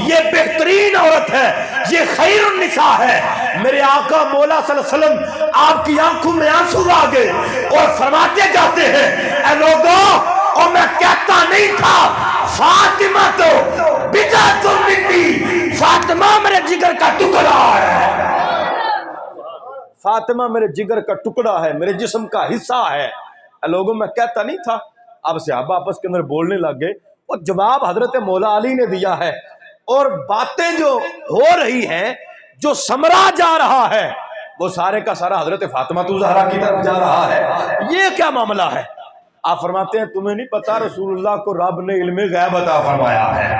یہ بہترین عورت ہے، یہ خیر النساء ہے. میرے آقا مولا صلی اللہ علیہ وسلم آپ کی آنکھوں میں آنسو آ گئے اور فرماتے جاتے ہیں اے لوگوں اور میں کہتا نہیں تھا فاطمہ تو بضعۃ منی، فاطمہ میرے جگر کا ٹکڑا ہے، فاطمہ میرے جگر کا ٹکڑا ہے، میرے جسم کا حصہ ہے. لوگوں میں کہتا نہیں تھا. اب صحابہ آپس کے اندر بولنے لگ گئے اور جواب حضرت مولا علی نے دیا ہے اور باتیں جو ہو رہی ہیں جو سمرا جا رہا ہے وہ سارے کا سارا حضرت فاطمہ الزہرا کی طرف جا رہا ہے. یہ کیا معاملہ ہے؟ آپ فرماتے ہیں تمہیں نہیں پتا رسول اللہ کو رب نے علم غیب عطا فرمایا ہے،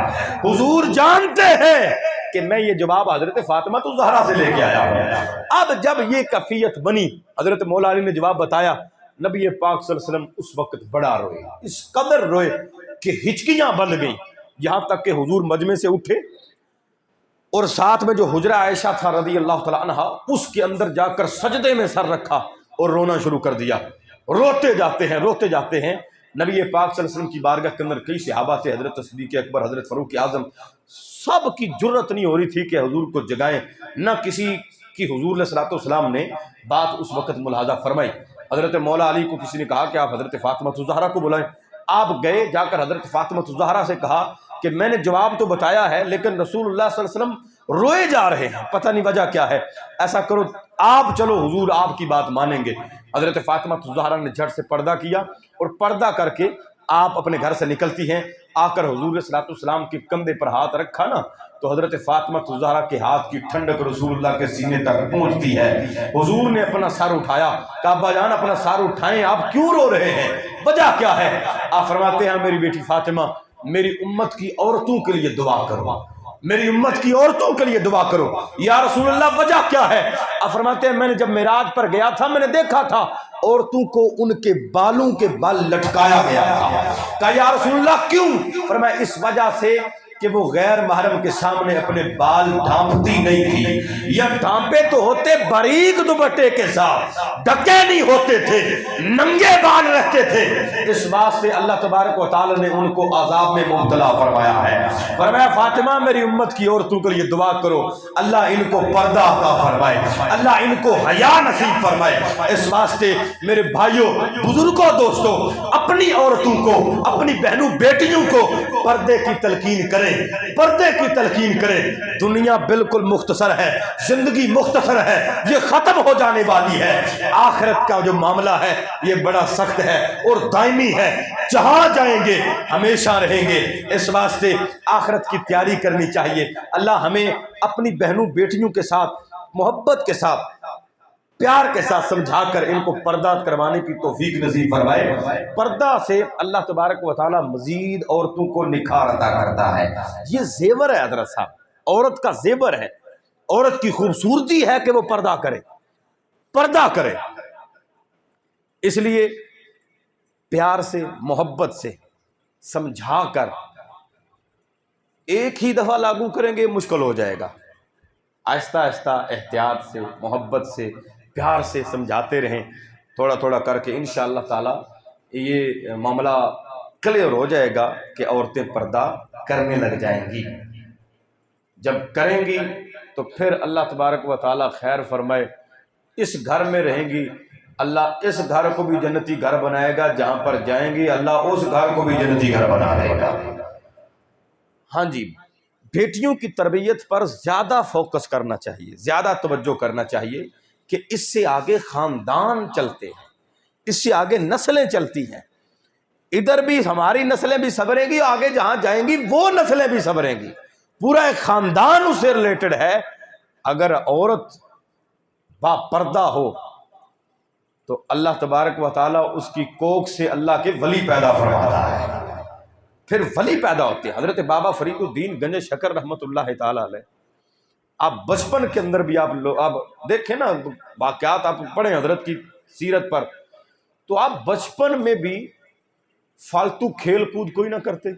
حضور جانتے ہیں کہ میں یہ جواب حضرت فاطمہ الزہرا سے لے کے آیا ہوں. اب جب یہ کیفیت بنی حضرت مولا علی نے جواب بتایا، نبی پاک صلی اللہ علیہ وسلم اس وقت بڑا روئے، اس قدر روئے کہ ہچکیاں بند گئیں، یہاں تک کہ حضور مجمع سے اٹھے اور ساتھ میں جو حجرہ عائشہ تھا رضی اللہ تعالیٰ عنہ اس کے اندر جا کر سجدے میں سر رکھا اور رونا شروع کر دیا. روتے جاتے ہیں. نبی پاک صلی اللہ علیہ وسلم کی بارگاہ کے اندر کئی صحابہ تھے، حضرت صدیق اکبر، حضرت فاروق اعظم، سب کی جرت نہیں ہو رہی تھی کہ حضور کو جگائیں. نہ کسی کی حضور علیہ الصلوۃ والسلام نے بات اس وقت ملاحظہ فرمائی. حضرت مولا علی کو کسی نے کہا کہ آپ حضرت فاطمہ الزہرا کو بلائیں. آپ گئے، جا کر حضرت فاطمہ الزہرا سے کہا کہ میں نے جواب تو بتایا ہے لیکن رسول اللہ صلی اللہ علیہ وسلم روئے جا رہے ہیں، پتہ نہیں وجہ کیا ہے. ایسا کرو آپ چلو حضور آپ کی بات مانیں گے. حضرت فاطمہ الزہرا نے جھٹ سے پردہ کیا اور پردہ کر کے آپ اپنے گھر سے نکلتی ہیں. آ کر حضور صلی اللہ علیہ وسلم کے کندھے پر ہاتھ رکھا نا تو حضرت فاطمہ الزہرا کے ہاتھ کی ٹھنڈک رسول اللہ کے سینے تک پہنچتی ہے. حضور نے اپنا سر اٹھایا، کہا ابا جان اپنا سر اٹھائیں، آپ کیوں رو رہے ہیں، وجہ کیا ہے؟ آپ فرماتے ہیں میری بیٹی فاطمہ میری امت کی عورتوں کے لیے دعا کرو، میری امت کی عورتوں کے لیے دعا کرو. یا رسول اللہ وجہ کیا ہے؟ آپ فرماتے ہیں میں نے جب معراج پر گیا تھا میں نے دیکھا تھا عورتوں کو ان کے بالوں کے بال لٹکایا گیا تھا. کہا یا رسول اللہ کیوں؟ فرمایا اس وجہ سے کہ وہ غیر محرم کے سامنے اپنے بال ڈھانپتی نہیں تھی، یا ڈھانپے تو ہوتے باریک دوپٹے کے ساتھ، ڈھکے نہیں ہوتے تھے، ننگے بال رہتے تھے. اس واسطے اللہ تبارک و تعالی نے ان کو عذاب میں مبتلا فرمایا ہے. فرمایا فاطمہ میری امت کی عورتوں کے لیے دعا کرو اللہ ان کو پردہ عطا فرمائے، اللہ ان کو حیا نصیب فرمائے. اس واسطے میرے بھائیوں، بزرگوں، دوستوں، اپنی عورتوں کو، اپنی بہنوں بیٹیوں کو پردے کی تلقین کریں، پردے کی تلقین کریں. دنیا بالکل مختصر ہے، زندگی مختصر ہے، یہ ختم ہو جانے والی ہے. آخرت کا جو معاملہ ہے یہ بڑا سخت ہے اور دائمی ہے، جہاں جائیں گے ہمیشہ رہیں گے. اس واسطے آخرت کی تیاری کرنی چاہیے. اللہ ہمیں اپنی بہنوں بیٹیوں کے ساتھ محبت کے ساتھ پیار کے ساتھ سمجھا کر ان کو پردہ کروانے کی توفیق نصیب فرمائے. پردہ سے اللہ تبارک و تعالی مزید عورتوں کو نکھار عطا کرتا ہے. یہ زیور ہے حضرت صاحب، عورت کا زیور ہے، عورت کی خوبصورتی ہے کہ وہ پردہ کرے، پردہ کرے. اس لیے پیار سے محبت سے سمجھا کر ایک ہی دفعہ لاگو کریں گے مشکل ہو جائے گا. آہستہ آہستہ احتیاط سے محبت سے پیار سے سمجھاتے رہیں، تھوڑا تھوڑا کر کے انشاءاللہ تعالی یہ معاملہ کلیئر ہو جائے گا کہ عورتیں پردہ کرنے لگ جائیں گی. جب کریں گی تو پھر اللہ تبارک و تعالی خیر فرمائے اس گھر میں رہیں گی، اللہ اس گھر کو بھی جنتی گھر بنائے گا. جہاں پر جائیں گی اللہ اس گھر کو بھی جنتی گھر بنا دے گا. ہاں جی، بیٹیوں کی تربیت پر زیادہ فوکس کرنا چاہیے، زیادہ توجہ کرنا چاہیے کہ اس سے آگے خاندان چلتے ہیں، اس سے آگے نسلیں چلتی ہیں، ادھر بھی ہماری نسلیں بھی سنوریں گی، آگے جہاں جائیں گی وہ نسلیں بھی سنوریں گی، پورا ایک خاندان اس سے ریلیٹڈ ہے۔ اگر عورت با پردہ ہو تو اللہ تبارک و تعالیٰ اس کی کوکھ سے اللہ کے ولی پیدا فرماتا ہے، پھر ولی پیدا ہوتے ہیں۔ حضرت بابا فرید الدین گنج شکر رحمۃ اللہ تعالیٰ علیہ، آپ بچپن کے اندر بھی آپ دیکھیں نا واقعات، آپ پڑھیں حضرت کی سیرت پر، تو آپ بچپن میں بھی فالتو کھیل کود کوئی نہ کرتے،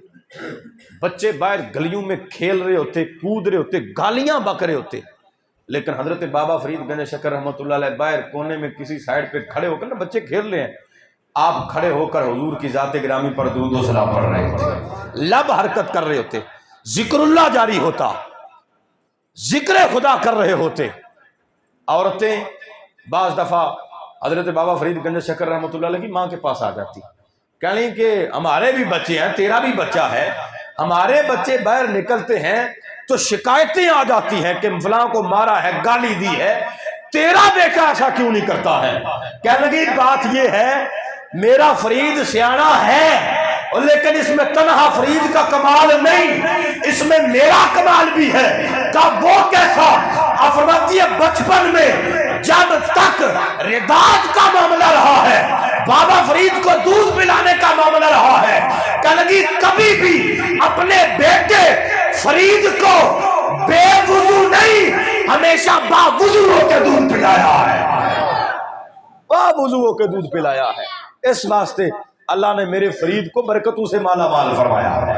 بچے باہر گلیوں میں کھیل رہے ہوتے، کود رہے ہوتے، گالیاں بک رہے ہوتے، لیکن حضرت بابا فرید گنج شکر رحمۃ اللہ علیہ باہر کونے میں کسی سائڈ پہ کھڑے ہو کر نا بچے کھیل رہے ہیں، آپ کھڑے ہو کر حضور کی ذات گرامی پر درود و سلام پڑھ رہے ہوتے، لب حرکت کر رہے ہوتے، ذکر اللہ جاری ہوتا، ذکر خدا کر رہے ہوتے۔ عورتیں بعض دفعہ حضرت بابا فرید گنج شکر رحمۃ اللہ علیہ کی ماں کے پاس آ جاتی، کہنے کہ ہمارے بھی بچے ہیں، تیرا بھی بچہ ہے، ہمارے بچے باہر نکلتے ہیں تو شکایتیں آ جاتی ہیں کہ فلاں کو مارا ہے، گالی دی ہے، تیرا بیٹا ایسا کیوں نہیں کرتا ہے؟ کہنے لگی بات یہ ہے میرا فرید سیانا ہے لیکن اس میں تنہا فرید کا کمال نہیں، اس میں میرا کمال بھی ہے۔ کہا وہ کیسا؟ آپ فرماتی ہے بچپن میں جب تک رداعت کا معاملہ رہا ہے، بابا فرید کو دودھ پلانے کا معاملہ رہا ہے، کہنے لگی کبھی بھی اپنے بیٹے فرید کو بے وضو نہیں، ہمیشہ با وضو ہو کے دودھ پلایا ہے، با وضو ہو کے دودھ پلایا ہے۔ اس واسطے اللہ نے میرے فرید کو برکتوں سے مالا مال فرمایا ہے۔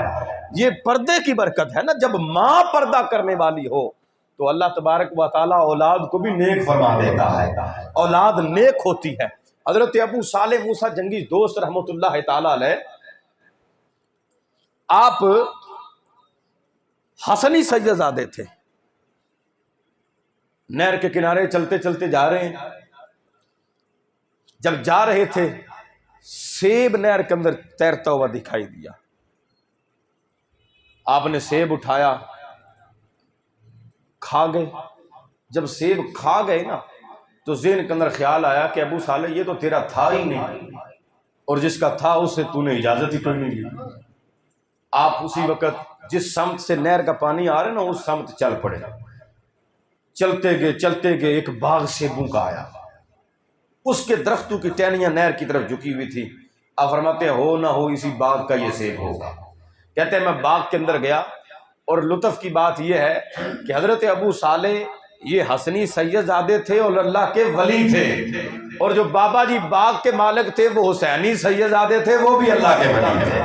یہ پردے کی برکت ہے نا، جب ماں پردہ کرنے والی ہو تو اللہ تبارک و تعالیٰ اولاد کو بھی نیک فرما دیتا ہے، اولاد نیک ہوتی ہے۔ حضرت ابو صالح موسیٰ جنگی دوست رحمۃ اللہ تعالیٰ علیہ، آپ حسنی سیدزادے تھے، نہر کے کنارے چلتے چلتے جا رہے ہیں، جب جا رہے تھے سیب نہر کے اندر تیرتا ہوا دکھائی دیا، آپ نے سیب اٹھایا، کھا گئے۔ جب سیب کھا گئے نا تو ذہن کے اندر خیال آیا کہ ابو صالح یہ تو تیرا تھا ہی نہیں، اور جس کا تھا اس سے تو نے اجازت ہی کوئی نہیں لی۔ آپ اسی وقت جس سمت سے نہر کا پانی آ رہا ہے نا اس سمت چل پڑے، چلتے گئے ایک باغ سیبوں کا آیا، اس کے درختوں کی ٹہنیاں نہر کی طرف جھکی ہوئی تھی۔ آپ فرماتے ہیں ہو نہ ہو اسی باغ کا یہ سیب ہوگا۔ کہتے ہیں میں باغ کے اندر گیا، اور لطف کی بات یہ ہے کہ حضرت ابو صالح یہ حسنی سیدزادے تھے اور اللہ کے ولی تھے، اور جو بابا جی باغ کے مالک تھے وہ حسینی سیدزادے تھے، وہ بھی اللہ کے ولی تھے۔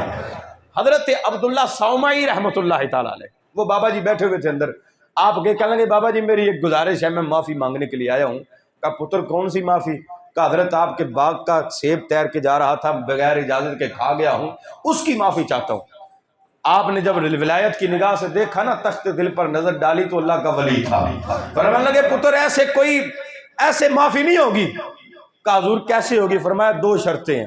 حضرت عبداللہ صومعی رحمۃ اللہ تعالیٰ علیہ، وہ بابا جی بیٹھے ہوئے تھے اندر، آپ کے کہنے لگے بابا جی میری ایک گزارش ہے، میں معافی مانگنے کے لیے آیا ہوں۔ کہا پتر کون سی معافی؟ کہا حضرت آپ کے باغ کا سیب تیر کے جا رہا تھا، بغیر اجازت کے کھا گیا ہوں، اس کی معافی چاہتا ہوں۔ آپ نے جب ولایت کی نگاہ سے دیکھا نا، تخت دل پر نظر ڈالی تو اللہ کا ولی تھا۔ فرمانے لگے پتر ایسے معافی نہیں ہوگی۔ کہا حضور کیسے ہوگی؟ فرمایا دو شرطیں ہیں۔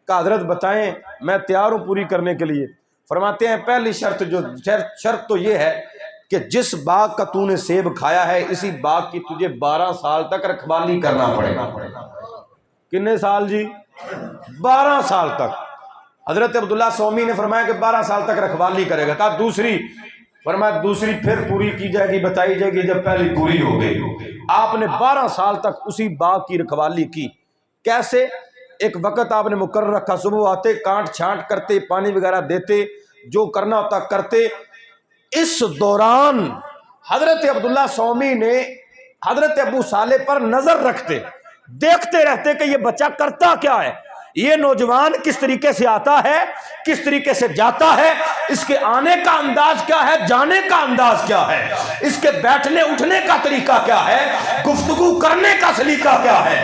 کہا حضرت بتائیں، میں تیار ہوں پوری کرنے کے لیے۔ فرماتے ہیں پہلی شرط تو یہ ہے کہ جس باغ کا تو نے سیب کھایا ہے اسی باغ کی تجھے 12 سال تک رکھوالی کرنا پڑے گا۔ کتنے سال جی؟ 12 سال تک۔ حضرت عبداللہ صومی نے فرمایا کہ 12 سال تک رکھوالی کرے گا۔ کہا دوسری؟ فرمایا دوسری پھر پوری کی جائے گی، بتائی جائے گی جب پہلی پوری ہو گئی۔ آپ نے 12 سال تک اسی باغ کی رکھوالی کی۔ کیسے؟ ایک وقت آپ نے مقرر رکھا، صبح آتے کانٹ چھانٹ کرتے، پانی وغیرہ دیتے، جو کرنا ہوتا کرتے۔ اس دوران حضرت عبداللہ صومی نے حضرت ابو صالح پر نظر رکھتے، دیکھتے رہتے کہ یہ بچہ کرتا کیا ہے، یہ نوجوان کس طریقے سے آتا ہے، کس طریقے سے جاتا ہے، اس کے آنے کا انداز کیا ہے، جانے کا انداز کیا ہے، اس کے بیٹھنے اٹھنے کا طریقہ کیا ہے، گفتگو کرنے کا سلیقہ کیا ہے۔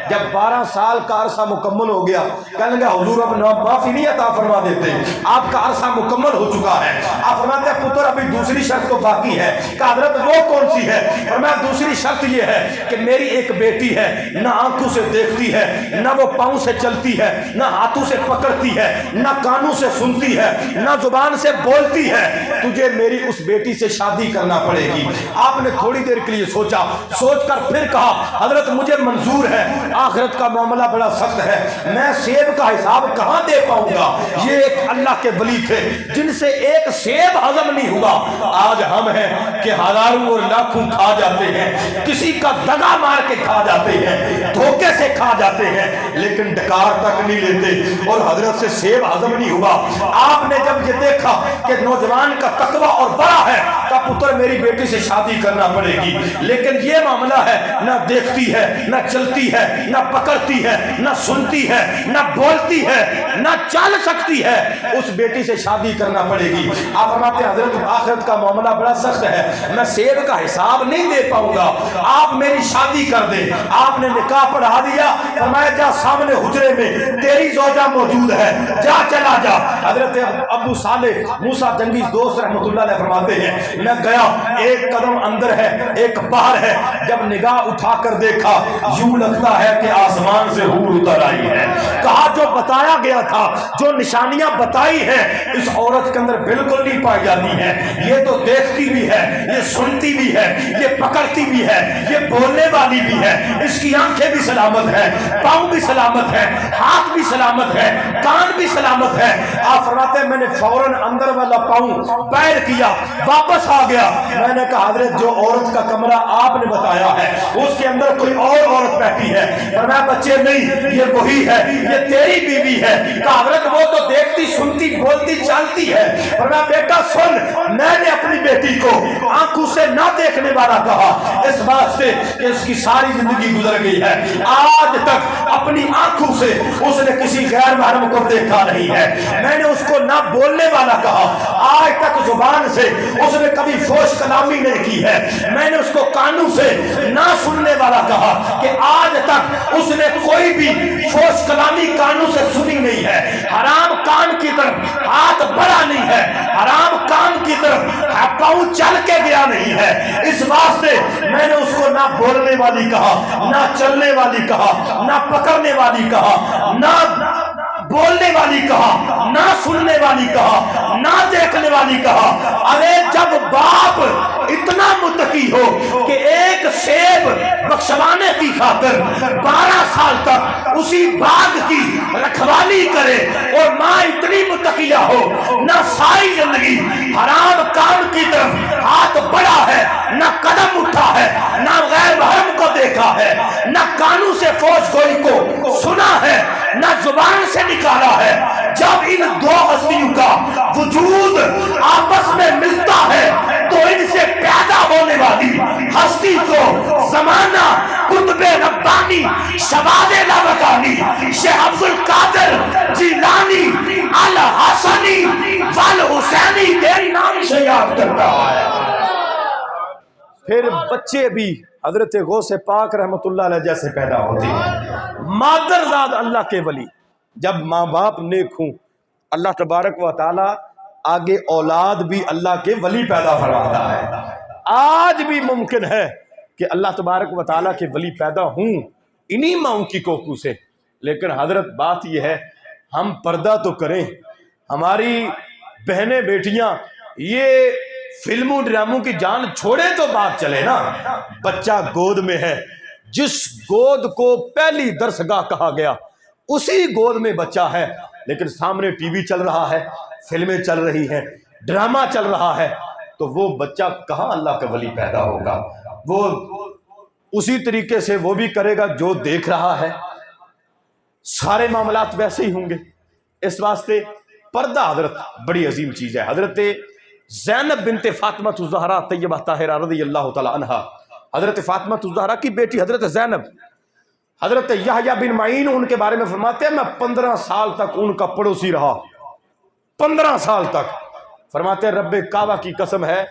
جب 12 سال کا عرصہ مکمل ہو گیا، کہنے لگا حضور اب معافی نہیں عطا فرما دیتے، آپ کا عرصہ مکمل ہو چکا ہے۔ آپ فرماتے ہیں پتر ابھی دوسری شرط تو باقی ہے۔ کہ حضرت وہ کون سی ہے؟ فرمایا دوسری شرط یہ ہے کہ میری ایک بیٹی ہے، نہ آنکھوں سے دیکھتی ہے، نہ وہ پاؤں سے چلتی ہے، ہے، نہ ہاتھوں سے پکڑتی ہے، نہ کانوں سے سنتی ہے، نہ زبان سے بولتی ہے، تجھے میری اس بیٹی سے شادی کرنا پڑے گی۔ آپ نے تھوڑی دیر کے لیے سوچا، سوچ کر پھر کہا حضرت مجھے منظور ہے، آخرت کا معاملہ بڑا سخت ہے، میں سیب کا حساب کہاں دے پاؤں گا۔ یہ ایک اللہ کے ولی تھے جن سے ایک سیب ہضم نہیں ہوا۔ آج ہم ہیں کہ ہزاروں اور لاکھوں کھا جاتے ہیں، کسی کا دگا مار کے کھا جاتے ہیں، دھوکے سے کھا جاتے ہیں، لیکن ڈکار تک نہیں لیتے، اور حضرت سے سیب ہضم نہیں ہوا۔ آپ نے جب یہ دیکھا کہ نوجوان کا تقوی اور بڑا ہے، کہا پتر میری بیٹی سے شادی کرنا پڑے گی، لیکن یہ معاملہ ہے نہ دیکھتی ہے، نہ چلتی ہے، نہ پکڑتی ہے، نہ سنتی ہے، نہ بولتی ہے، نہ چل سکتی ہے، اس بیٹی سے شادی کرنا پڑے گی۔ آپ فرماتے ہیں حضرت آخرت کا معاملہ بڑا سخت ہے، میں سیب کا حساب نہیں دے پاؤں گا، آپ میری شادی کر دیں۔ آپ نے نکاح پڑھا دیا، فرمایا جا سامنے حجرے میں تیری زوجہ موجود ہے، جا چلا جا۔ حضرت ابو صالح موسیٰ جنگی دوست رحمۃ اللہ علیہ فرماتے ہیں میں گیا، ایک قدم اندر ہے ایک باہر ہے، جب نگاہ اٹھا کر دیکھا یوں لگتا ہے کہ آسمان سے حور اتر آئی ہے۔ کہا جو بتایا گیا تھا، جو نشانیاں بتائی ہیں اس عورت کے اندر بالکل نہیں پائی جاتی ہیں۔ یہ تو دیکھتی بھی ہے، یہ سنتی بھی ہے، یہ پکڑتی بھی ہے، یہ بولنے والی بھی ہے، اس کی آنکھیں بھی سلامت ہیں، پاؤں بھی سلامت ہیں، ہاتھ بھی سلامت ہے، کان بھی سلامت ہے۔ آپ فرماتے ہیں میں نے فوراً اندر والا پاؤں پیر کیا، واپس آ گیا۔ میں نے کہا حضرت جو عورت کا کمرہ آپ نے بتایا ہے اس کے اندر کوئی اور عورت بیٹھی ہے۔ فرمایا بچے نہیں، یہ وہی ہے، یہ تیری بیوی ہے۔ کہا حضرت وہ تو دیکھتی سنتی بولتی چلتی ہے۔ فرمایا بیٹا سن، میں نے اپنی بیٹی کو آنکھوں سے نہ دیکھنے والا کہا اس بات سے کہ اس کی ساری زندگی گزر گئی ہے، آج تک اپنی آنکھوں سے اس نے کسی غیر محرم کو دیکھا نہیں ہے۔ میں نے اس کو نہ بولنے والا کہا، آج تک زبان سے اس نے کبھی فوش کلامی نہیں کی ہے۔ میں نے اس کو کانوں سے نہ سننے والا کہا کہ آج تک اس نے کوئی بھی فوش کلامی کانوں سے سنی نہیں ہے۔ حرام کان کی طرف ہاتھ بڑھا نہیں ہے، حرام کان کی طرف پاؤں چل کے گیا نہیں ہے۔ اس واسطے میں نے اس کو نہ بولنے والی کہا، نہ چلنے والی کہا، نہ پکڑنے والی کہا، نہ بولنے والی کہا، نہ سننے والی کہا، نہ دیکھنے والی کہا۔ ارے جب باپ اتنا متقی ہو کہ ایک سیب بخشوانے کی خاطر 12 سال تک اسی باغ کی رکھوالی کرے، اور ماں اتنی متقیہ ہو نہ ساری زندگی حرام کام کی طرف ہاتھ بڑھا ہے، نہ قدم اٹھا ہے، نہ غیر محرم کو دیکھا ہے، نہ کانوں سے فوج گوئی کو سنا ہے، نہ زبان سے نکالا ہے، جب ان دو ہستیوں کا وجود آپس میں ملتا ہے تو ان سے پیدا ہونے والی ہستی کو زمانہ قطب ربانی شباب لامکانی شیخ عبد القادر جیلانی الحسنی والحسینی کے نام سے یاد کرتا ہے۔ پھر بچے بھی حضرت غوث پاک رحمت اللہ علیہ جیسے پیدا ہوتے ہیں، مادرزاد اللہ کے ولی۔ جب ماں باپ نیک ہوں اللہ تبارک و تعالی آگے اولاد بھی اللہ کے ولی پیدا فرماتا ہے۔ آج بھی ممکن ہے کہ اللہ تبارک و تعالی کے ولی پیدا ہوں انہی ماؤں کی کوکھوں سے، لیکن حضرت بات یہ ہے ہم پردہ تو کریں۔ ہماری بہنیں بیٹیاں یہ فلموں ڈراموں کی جان چھوڑے تو بات چلے نا۔ بچہ گود میں ہے، جس گود کو پہلی درسگاہ کہا گیا اسی گود میں بچہ ہے، لیکن سامنے ٹی وی چل رہا ہے، فلمیں چل رہی ہیں، ڈرامہ چل رہا ہے، تو وہ بچہ کہاں اللہ کا ولی پیدا ہوگا؟ وہ اسی طریقے سے وہ بھی کرے گا جو دیکھ رہا ہے، سارے معاملات ویسے ہی ہوں گے۔ اس واسطے پردہ حضرت بڑی عظیم چیز ہے۔ حضرت زینب بنت فاطمہ الزہرا طیبہ طاہرہ رضی اللہ تعالی عنہا، حضرت فاطمہ الزہرا کی بیٹی حضرت زینب، حضرت یحییٰ بن معین ان کے بارے میں فرماتے ہیں میں 15 سال تک ان کا پڑوسی رہا، 15 سال تک۔ فرماتے ہیں رب کعبہ کی قسم ہے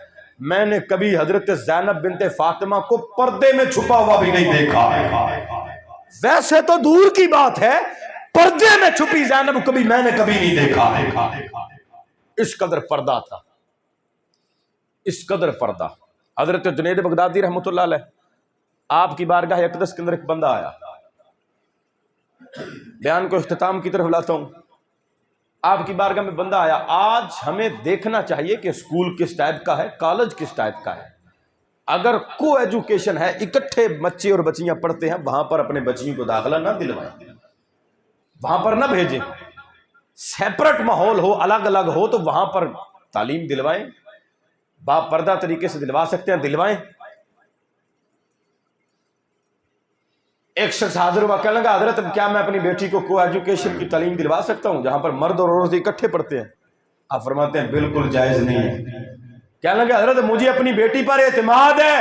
میں نے کبھی حضرت زینب بنت فاطمہ کو پردے میں چھپا ہوا بھی نہیں دیکھا۔ ویسے تو دور کی بات ہے، پردے میں چھپی زینب کبھی میں نے کبھی نہیں دیکھا۔ اس قدر پردہ تھا، اس قدر پردہ۔ حضرت جنید بغدادی رحمۃ اللہ علیہ، آپ کی بارگاہ اقدس کے اندر ایک بندہ آیا، بیان کو اختتام کی طرف لاتا ہوں. آپ کی بارگاہ میں بندہ آیا. آج ہمیں دیکھنا چاہیے کہ اسکول کس ٹائپ کا ہے, کالج کس ٹائپ کا ہے. اگر کو ایجوکیشن ہے, اکٹھے بچے اور بچیاں پڑھتے ہیں, وہاں پر اپنے بچیوں کو داخلہ نہ دلوائیں, وہاں پر نہ بھیجیں. سیپریٹ ماحول ہو, الگ الگ ہو, تو وہاں پر تعلیم دلوائیں. باپ پردہ طریقے سے دلوا سکتے ہیں, دلوائیں. ایک شخص حاضر ہوا, کہنے لگا حضرت کیا میں اپنی بیٹی کو ایجوکیشن کی تعلیم دلوا سکتا ہوں جہاں پر مرد اور عورت اکٹھے پڑھتے ہیں؟ آپ فرماتے ہیں بالکل جائز نہیں ہے. کہنے لگا حضرت مجھے اپنی بیٹی پر اعتماد ہے.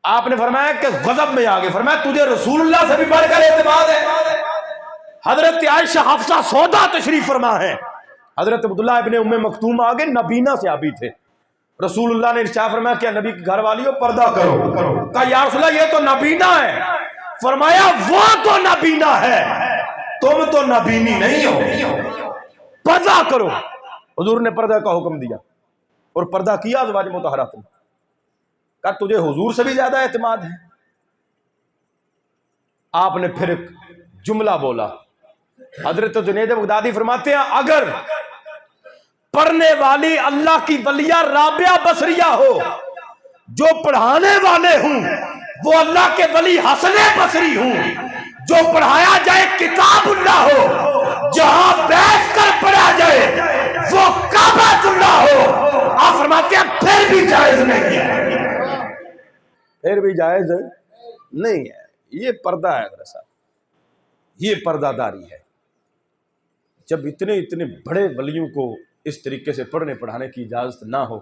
آپ نے فرمایا کہ غضب میں آگے فرمایا تجھے رسول اللہ سے بھی بڑھ کر اعتماد ہے. حضرت عائشہ حفصہ سودا تشریف فرما ہے. حضرت عبداللہ ابن ام مکتوم آگے نبینا صحابی تھے. رسول اللہ نے ارشاد فرمایا کہ نبی کی گھر والیوں پردہ کرو. کہا یا رسول اللہ یہ تو نبینا ہے. فرمایا وہ تو نبینا ہے, تم تو نبینی نہیں ہو, پردہ کرو. حضور نے پردہ کا حکم دیا اور پردہ کیا ازواج مطہرات میں. کہا تجھے حضور سے بھی زیادہ اعتماد ہے. آپ نے پھر ایک جملہ بولا. حضرت جنید بغدادی فرماتے ہیں اگر پڑھنے والی اللہ کی ولیہ رابعہ بصریہ ہو, جو پڑھانے والے ہوں وہ اللہ کے ولی حسن بصری ہوں, جو پڑھایا جائے کتاب اللہ ہو, جہاں بیٹھ کر پڑھا جائے وہ کعبۃ اللہ ہو, آپ فرماتے ہیں پھر بھی جائز نہیں ہے. پھر بھی جائز نہیں ہے. یہ پردہ ہے درسا, یہ پردہ داری ہے. جب اتنے بڑے ولیوں کو اس طریقے سے پڑھنے پڑھانے کی اجازت نہ ہو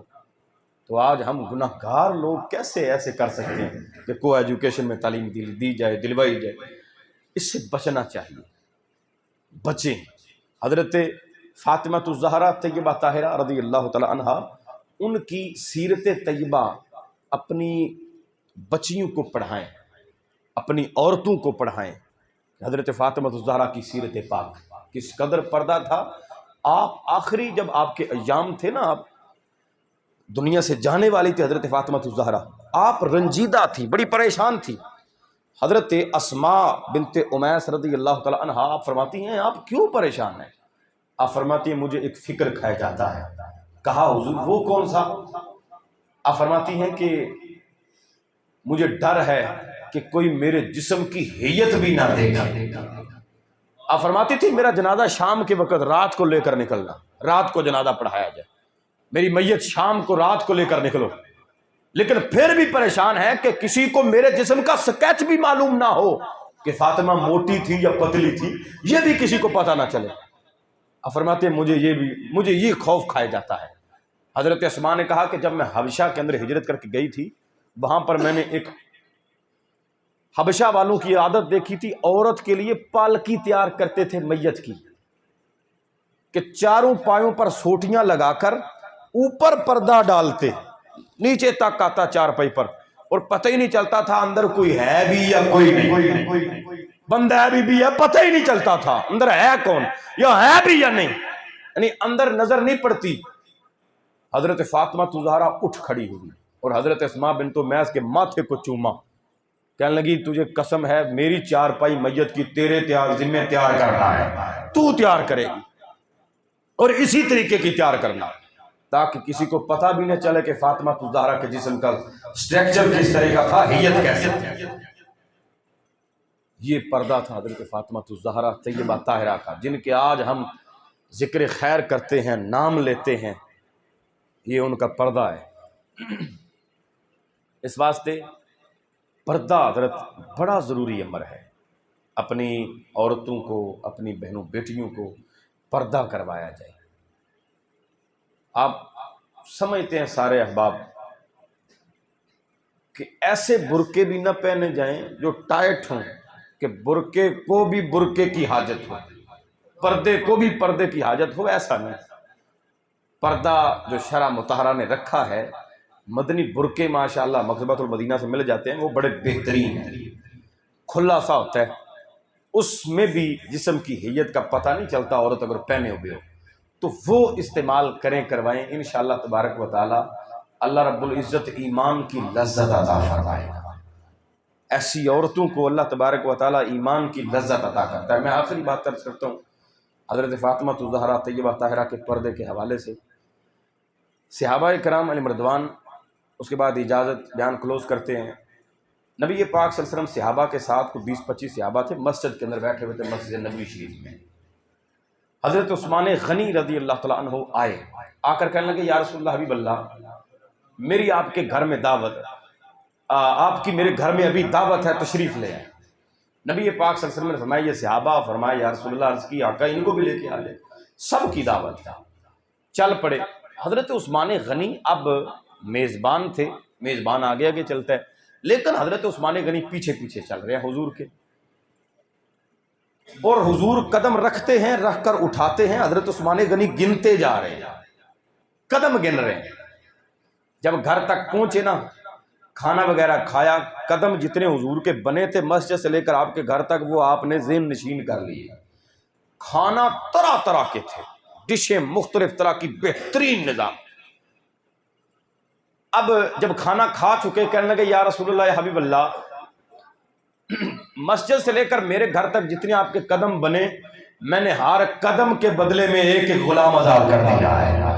تو آج ہم گناہ گار لوگ کیسے ایسے کر سکتے ہیں کہ کو ایجوکیشن میں تعلیم دی جائے, دلوائی جائے. اس سے بچنا چاہیے, بچیں. حضرت فاطمہ الزہرا طیبہ طاہرہ رضی اللہ تعالی عنہا, ان کی سیرت طیبہ اپنی بچیوں کو پڑھائیں, اپنی عورتوں کو پڑھائیں. حضرت فاطمہ الزہرا کی سیرت پاک کس قدر پردہ تھا. آپ آخری جب آپ کے ایام تھے نا, آپ دنیا سے جانے والی تھی حضرت فاطمہ الزہرا, آپ رنجیدہ تھی, بڑی پریشان تھی. حضرت اسماء بنت امیس رضی اللہ تعالی عنہا آپ فرماتی ہیں آپ کیوں پریشان ہیں؟ آپ فرماتی ہیں مجھے ایک فکر کھایا جاتا ہے. کہا حضور وہ کون سا؟ آپ فرماتی ہیں کہ مجھے ڈر ہے کہ کوئی میرے جسم کی حیت بھی نہ دیکھے. آپ فرماتی تھی میرا جنازہ شام کے وقت رات کو لے کر نکلنا, رات کو جنازہ پڑھایا جائے, میری میت شام کو رات کو لے کر نکلو. لیکن پھر بھی پریشان ہے کہ کسی کو میرے جسم کا سکیچ بھی معلوم نہ ہو کہ فاطمہ موٹی تھی یا پتلی تھی, یہ بھی کسی کو پتہ نہ چلے. آپ فرماتے ہیں مجھے یہ خوف کھایا جاتا ہے. حضرت اسماء نے کہا کہ جب میں حبشہ کے اندر ہجرت کر کے گئی تھی, وہاں پر میں نے ایک حبشہ والوں کی عادت دیکھی تھی, عورت کے لیے پالکی تیار کرتے تھے میت کی, کہ چاروں پایوں پر سوٹیاں لگا کر اوپر پردہ ڈالتے, نیچے تک آتا چارپائی پر, اور پتہ ہی نہیں چلتا تھا اندر کوئی ہے بھی یا کوئی نہیں, بندہ ہے بھی ہے پتہ ہی نہیں چلتا تھا اندر ہے کون یا ہے بھی یا نہیں, یعنی اندر نظر نہیں پڑتی. حضرت فاطمہ الزہرا اٹھ کھڑی ہوئی اور حضرت اسماء بنت امیس کے ماتھے کو چوما. کہنے لگی تجھے قسم ہے میری چارپائی میت کی تیرے ذمہ تیار کرنا ہے, تو تیار کرے گی, اور اسی طریقے کی تیار کرنا, تاکہ کسی کو پتہ بھی نہ چلے کہ فاطمہ الزہرا کے جسم کا سٹرکچر کس طرح کا تھا, حیت کیسے تھی. یہ پردہ تھا حضرت فاطمہ الزہرا طیبہ طاہرہ کا, جن کے آج ہم ذکر خیر کرتے ہیں, نام لیتے ہیں. یہ ان کا پردہ ہے. اس واسطے پردہ حضرت بڑا ضروری امر ہے. اپنی عورتوں کو, اپنی بہنوں بیٹیوں کو پردہ کروایا جائے. آپ سمجھتے ہیں سارے احباب کہ ایسے برقعے بھی نہ پہنے جائیں جو ٹائٹ ہوں, کہ برقعے کو بھی برقعے کی حاجت ہو, پردے کو بھی پردے کی حاجت ہو, ایسا نہیں. پردہ جو شرع مطہرہ نے رکھا ہے, مدنی برقعے ماشاءاللہ مکتبۃ المدینہ سے مل جاتے ہیں, وہ بڑے بہترین ہیں, کھلا سا ہوتا ہے, اس میں بھی جسم کی حیت کا پتہ نہیں چلتا عورت اگر پہنے ہوئے ہو تو وہ استعمال کریں, کروائیں. انشاءاللہ تبارک و تعالی اللہ رب العزت ایمان کی لذت عطا فرمائے گا. ایسی عورتوں کو اللہ تبارک و تعالیٰ ایمان کی لذت عطا کرتا ہے۔ میں آخری بات عرض کرتا ہوں، حضرت فاطمہ الزہرا طیبہ طاہرہ کے پردے کے حوالے سے صحابہ کرام علیہم رضوان، اس کے بعد اجازت بیان کلوز کرتے ہیں۔ نبی پاک صلی اللہ علیہ وسلم صحابہ کے ساتھ کو 20-25 صحابہ تھے، مسجد کے اندر بیٹھے ہوئے تھے، مسجد نبوی شریف میں۔ حضرت عثمان غنی رضی اللہ تعالیٰ عنہ آئے، آ کر کہنے لگے یا رسول اللہ حبیب اللہ، میری آپ کے گھر میں دعوت، آپ کی میرے گھر میں ابھی دعوت ہے، تشریف لے آئے۔ نبی پاک صلی اللہ علیہ وسلم نے فرمایا یہ صحابہ، فرمایا یا رسول اللہ عرض کی آقا ان کو بھی لے کے آ لے، سب کی دعوت تھا۔ چل پڑے۔ حضرت عثمان غنی اب میزبان تھے، میزبان آگے آگے چلتا ہے، لیکن حضرت عثمان غنی پیچھے پیچھے چل رہے ہیں حضور کے، اور حضور قدم رکھتے ہیں، رکھ کر اٹھاتے ہیں، حضرت عثمان غنی گنتے جا رہے ہیں، قدم گن رہے ہیں۔ جب گھر تک پہنچے نا، کھانا وغیرہ کھایا، قدم جتنے حضور کے بنے تھے مسجد سے لے کر آپ کے گھر تک وہ آپ نے ذہن نشین کر لیے۔ کھانا طرح طرح کے تھے، ڈشیں مختلف طرح کی، بہترین نظام۔ اب جب کھانا کھا چکے کہنے لگے یا رسول اللہ یا حبیب اللہ، مسجد سے لے کر میرے گھر تک جتنے آپ کے قدم بنے، میں نے ہر قدم کے بدلے میں ایک ایک غلام آزاد کر دیا ہے۔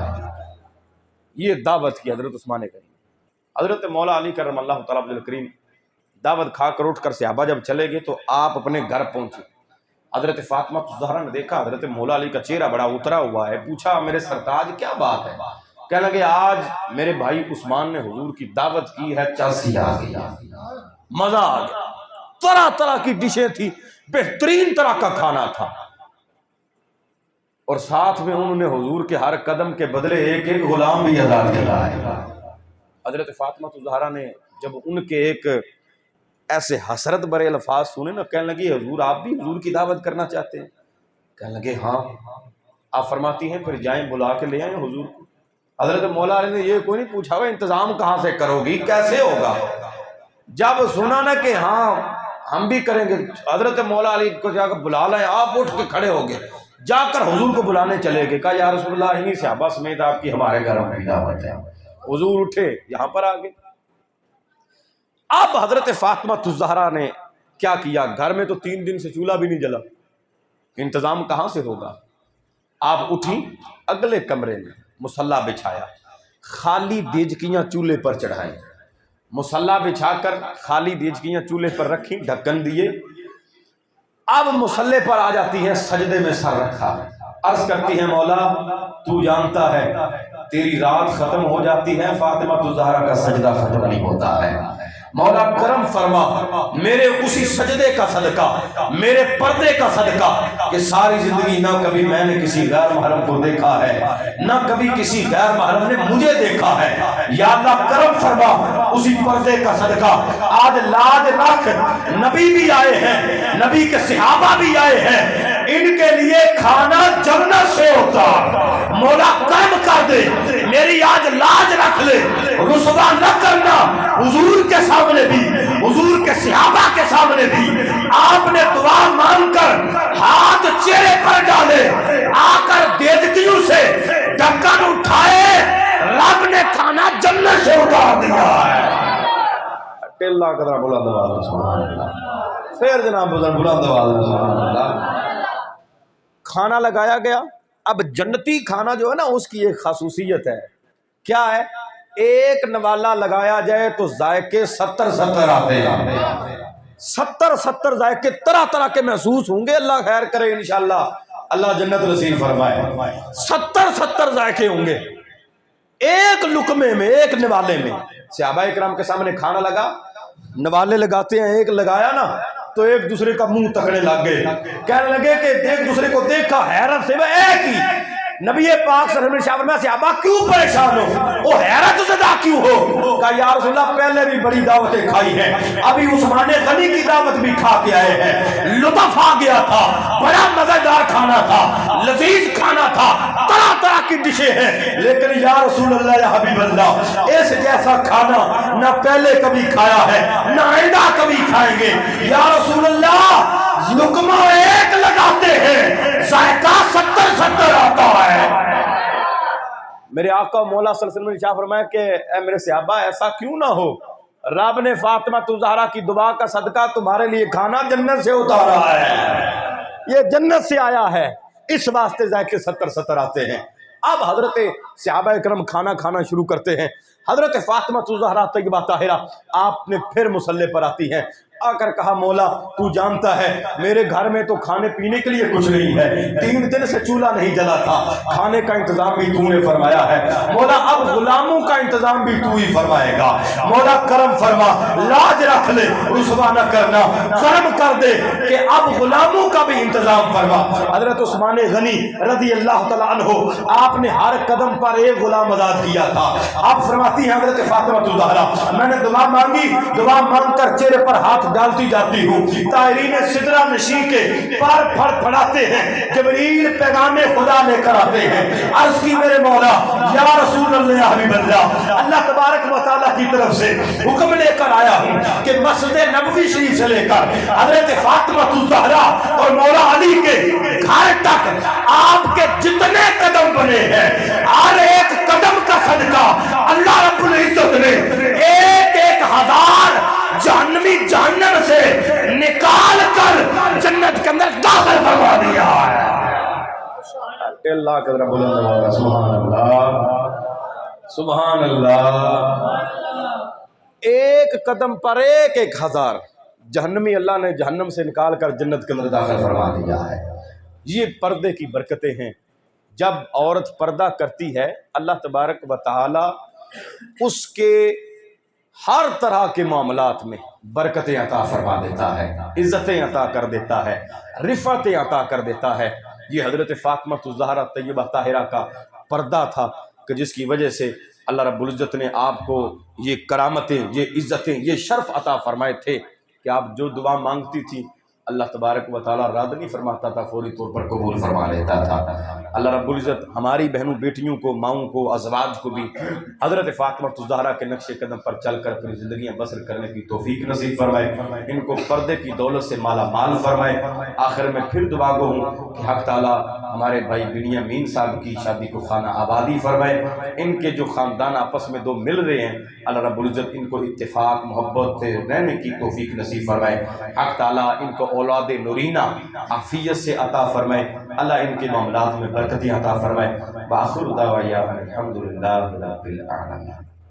یہ دعوت کی حضرت عثمان غنی۔ حضرت مولا علی کرم اللہ تعالیٰ عبد الکریم دعوت کھا کر اٹھ کر صحابہ جب چلے گئے تو آپ اپنے گھر پہنچے۔ حضرت فاطمہ الزہرا نے دیکھا حضرت مولا علی کا چہرہ بڑا اترا ہوا ہے، پوچھا میرے سرتاج کیا بات ہے؟ کہنے لگے آج میرے بھائی عثمان نے حضور کی دعوت کی ہے، چاسی آ گیا، مزہ آ گیا، طرح طرح کی ڈشیں تھی، بہترین طرح کا کھانا تھا، اور ساتھ میں انہوں نے حضور کے ہر قدم کے بدلے ایک ایک غلام بھی آزاد کیا۔ حضرت فاطمہ الزہرا نے جب ان کے ایک ایسے حسرت برے الفاظ سنے نا، کہنے لگی حضور آپ بھی حضور کی دعوت کرنا چاہتے ہیں؟ کہنے لگے ہاں۔ آپ فرماتی ہیں پھر جائیں بلا کے لے آئیں حضور کو۔ حضرت مولا علی نے یہ کوئی نہیں پوچھا وہ انتظام کہاں سے کرو گی، کیسے ہوگا؟ جب سنا نا کہ ہاں ہم بھی کریں گے، حضرت مولا علی کو جا کر بلا لائیں، آپ اٹھ کے کھڑے ہو گئے، جا کر حضور کو بلانے چلے گئے، کہا یا رسول اللہ انہی صحابہ سمیت آپ کی ہمارے گھر میں دعوت ہے۔ حضور اٹھے یہاں پر آگے۔ اب حضرت فاطمہ الزہرا نے کیا کیا، گھر میں تو 3 دن سے چولہا بھی نہیں جلا، انتظام کہاں سے ہوگا؟ آپ اٹھی، اگلے کمرے میں مصلی بچھایا، خالی دیچکیاں چولہے پر چڑھائیں، مصلی بچھا کر خالی دیچکیاں چولہے پر رکھی، ڈھکن دیے۔ اب مصلی پر آ جاتی ہیں، سجدے میں سر رکھا، عرض کرتی ہیں مولا تو جانتا ہے تیری رات ختم ہو جاتی ہے، فاطمہ الزہرا کا سجدہ ختم نہیں ہوتا ہے، مولا کرم فرما میرے اسی سجدے کا صدقہ، میرے پردے کا صدقہ کہ ساری زندگی نہ کبھی میں نے کسی غیر محرم کو دیکھا ہے، نہ کبھی کسی غیر محرم نے مجھے دیکھا ہے، یا اللہ کرم فرما اسی پردے کا صدقہ آج لاج رکھ نبی بھی آئے ہیں، نبی کے صحابہ بھی آئے ہیں، ان کے لیے کھانا جنت سے ہوتا، مولا کرم کر دے میری آج لاج رکھ لے، رسوا نہ کرنا حضور کے سامنے بھی، حضور کے صحابہ کے سامنے بھی۔ آپ نے دعا مانگ کر ہاتھ چہرے پر ڈالے، آ کر دیدکیوں سے ڈھکن اٹھائے، رب نے کھانا جنت سے اتار دیا ہے۔ اللہ قدرہ بلند آواز سبحان اللہ، پھر جناب بلند آواز سبحان اللہ۔ کھانا لگایا گیا۔ اب جنتی کھانا جو ہے نا اس کی ایک خصوصیت ہے، کیا ہے؟ ایک نوالا لگایا جائے تو ذائقے 70 آتے ہیں، 70 ذائقے طرح طرح کے محسوس ہوں گے، اللہ خیر کرے انشاءاللہ، اللہ جنت نصیب فرمائے۔ 70 ذائقے ہوں گے ایک لقمے میں، ایک نوالے میں۔ صحابہ کرام کے سامنے کھانا لگا، نوالے لگاتے ہیں، ایک لگایا نا تو ایک دوسرے کا منہ تکنے لگ گئے، کہنے لگے کہ ایک دوسرے کو دیکھا حیرت سے، وہ ایک ہی نبی پاک صلی اللہ علیہ وسلم نے صحابہ کیوں پریشان ہو، وہ حیرت زدہ کیوں ہو؟ کہا یا رسول اللہ پہلے بھی بڑی دعوتیں کھائی ہیں، ابھی عثمان غنی کی دعوت بھی کھا کے آئے ہیں، لطف آ گیا تھا، بڑا مزیدار کھانا تھا، لذیذ کھانا تھا، طرح طرح کی ڈشیں ہیں، لیکن یا رسول اللہ یا حبیب اللہ اس جیسا کھانا نہ پہلے کبھی کھایا ہے نہ آئندہ کبھی کھائیں گے۔ یا رسول اللہ لقمہ ایک لگاتے ہیں، ذائقہ 70 آتا ہے۔ میرے آقا مولا صلی اللہ علیہ وسلم نے فرمایا کہ اے میرے صحابہ ایسا کیوں نہ ہو، رب نے فاطمہ زہرا کی دعا کا صدقہ تمہارے لیے کھانا جنت سے اتارا ہے، یہ جنت سے آیا ہے، اس واسطے ذائقے 70 آتے ہیں۔ اب حضرت صحابہ اکرام کھانا کھانا شروع کرتے ہیں۔ حضرت فاطمہ زہرا طیبہ طاہرہ آپ نے پھر مصلی پر آتی ہیں، آ کر کہا مولا تو جانتا ہے میرے گھر میں تو کھانے پینے کے لیے کچھ نہیں ہے، 3 دن سے چولہا نہیں جلا تھا، کھانے کا انتظام بھی تو نے فرمایا ہے، مولا اب غلاموں کا انتظام بھی تو ہی فرمائے گا، مولا کرم فرما، لاج رکھ لے، رسوا نہ کرنا، کرم کر دے کہ اب غلاموں کا بھی انتظام فرما۔ حضرت عثمان غنی رضی اللہ تعالیٰ عنہ آپ نے ہر قدم پر ایک غلام آزاد کیا تھا۔ آپ فرماتی ہیں حضرت فاطمہ زہرا میں نے دعا مانگی، دعا مانگ کر چہرے پر ہاتھ ڈالتی جاتی ہوں، طائرین سدرہ نشین کے پار پھڑ پھڑاتے ہیں، جبریل پیغام خدا لے کر آتے ہیں، عرض کی میرے مولا یا رسول اللہ یا حبیب اللہ، اللہ تبارک و تعالیٰ کی طرف سے حکم لے کر آیا ہوں کہ مسجد نبوی شریف سے لے کر حضرت فاطمہ زہرا اور مولا علی کے گھر تک آپ کے جتنے قدم بنے ہیں، ہر ایک قدم کا صدقہ اللہ رب العزت نے 1,000 جہنمی جہنم سے نکال کر جنت کے اندر داخل فرما دیا ہے۔ اللہ کا رب العزت، سبحان اللہ سبحان اللہ۔ ایک قدم پر 1,000 جہنمی اللہ نے جہنم سے نکال کر جنت کے اندر داخل فرما دیا ہے۔ یہ پردے کی برکتیں ہیں۔ جب عورت پردہ کرتی ہے اللہ تبارک و تعالی اس کے ہر طرح کے معاملات میں برکتیں عطا فرما دیتا ہے، عزتیں عطا کر دیتا ہے، رفعتیں عطا کر دیتا ہے۔ یہ حضرت فاطمہ زہرا طیبہ طاہرہ کا پردہ تھا کہ جس کی وجہ سے اللہ رب العزت نے آپ کو یہ کرامتیں، یہ عزتیں، یہ شرف عطا فرمائے تھے کہ آپ جو دعا مانگتی تھی اللہ تبارک و تعالیٰ رد نہیں فرماتا تھا، فوری طور پر قبول فرما لیتا تھا۔ اللہ رب العزت ہماری بہنوں بیٹیوں کو، ماؤں کو، ازواج کو بھی حضرت فاطمہ زہرا کے نقش قدم پر چل کر اپنی زندگیاں بسر کرنے کی توفیق نصیب فرمائے، ان کو پردے کی دولت سے مالا مال فرمائے۔ آخر میں پھر دعا گو ہوں کہ حق تعالیٰ ہمارے بھائی بنیامین صاحب کی شادی کو خانہ آبادی فرمائے، ان کے جو خاندان آپس میں دو مل رہے ہیں اللہ رب العزت ان کو اتفاق محبت سے رہنے کی توفیق نصیب فرمائے، حق تعالیٰ ان کو اولاد نورینہ عافیت سے عطا فرمائے، اللہ ان کے معاملات میں برکتیں عطا فرمائے۔ وآخر دعوانا الحمدللہ رب العالمین۔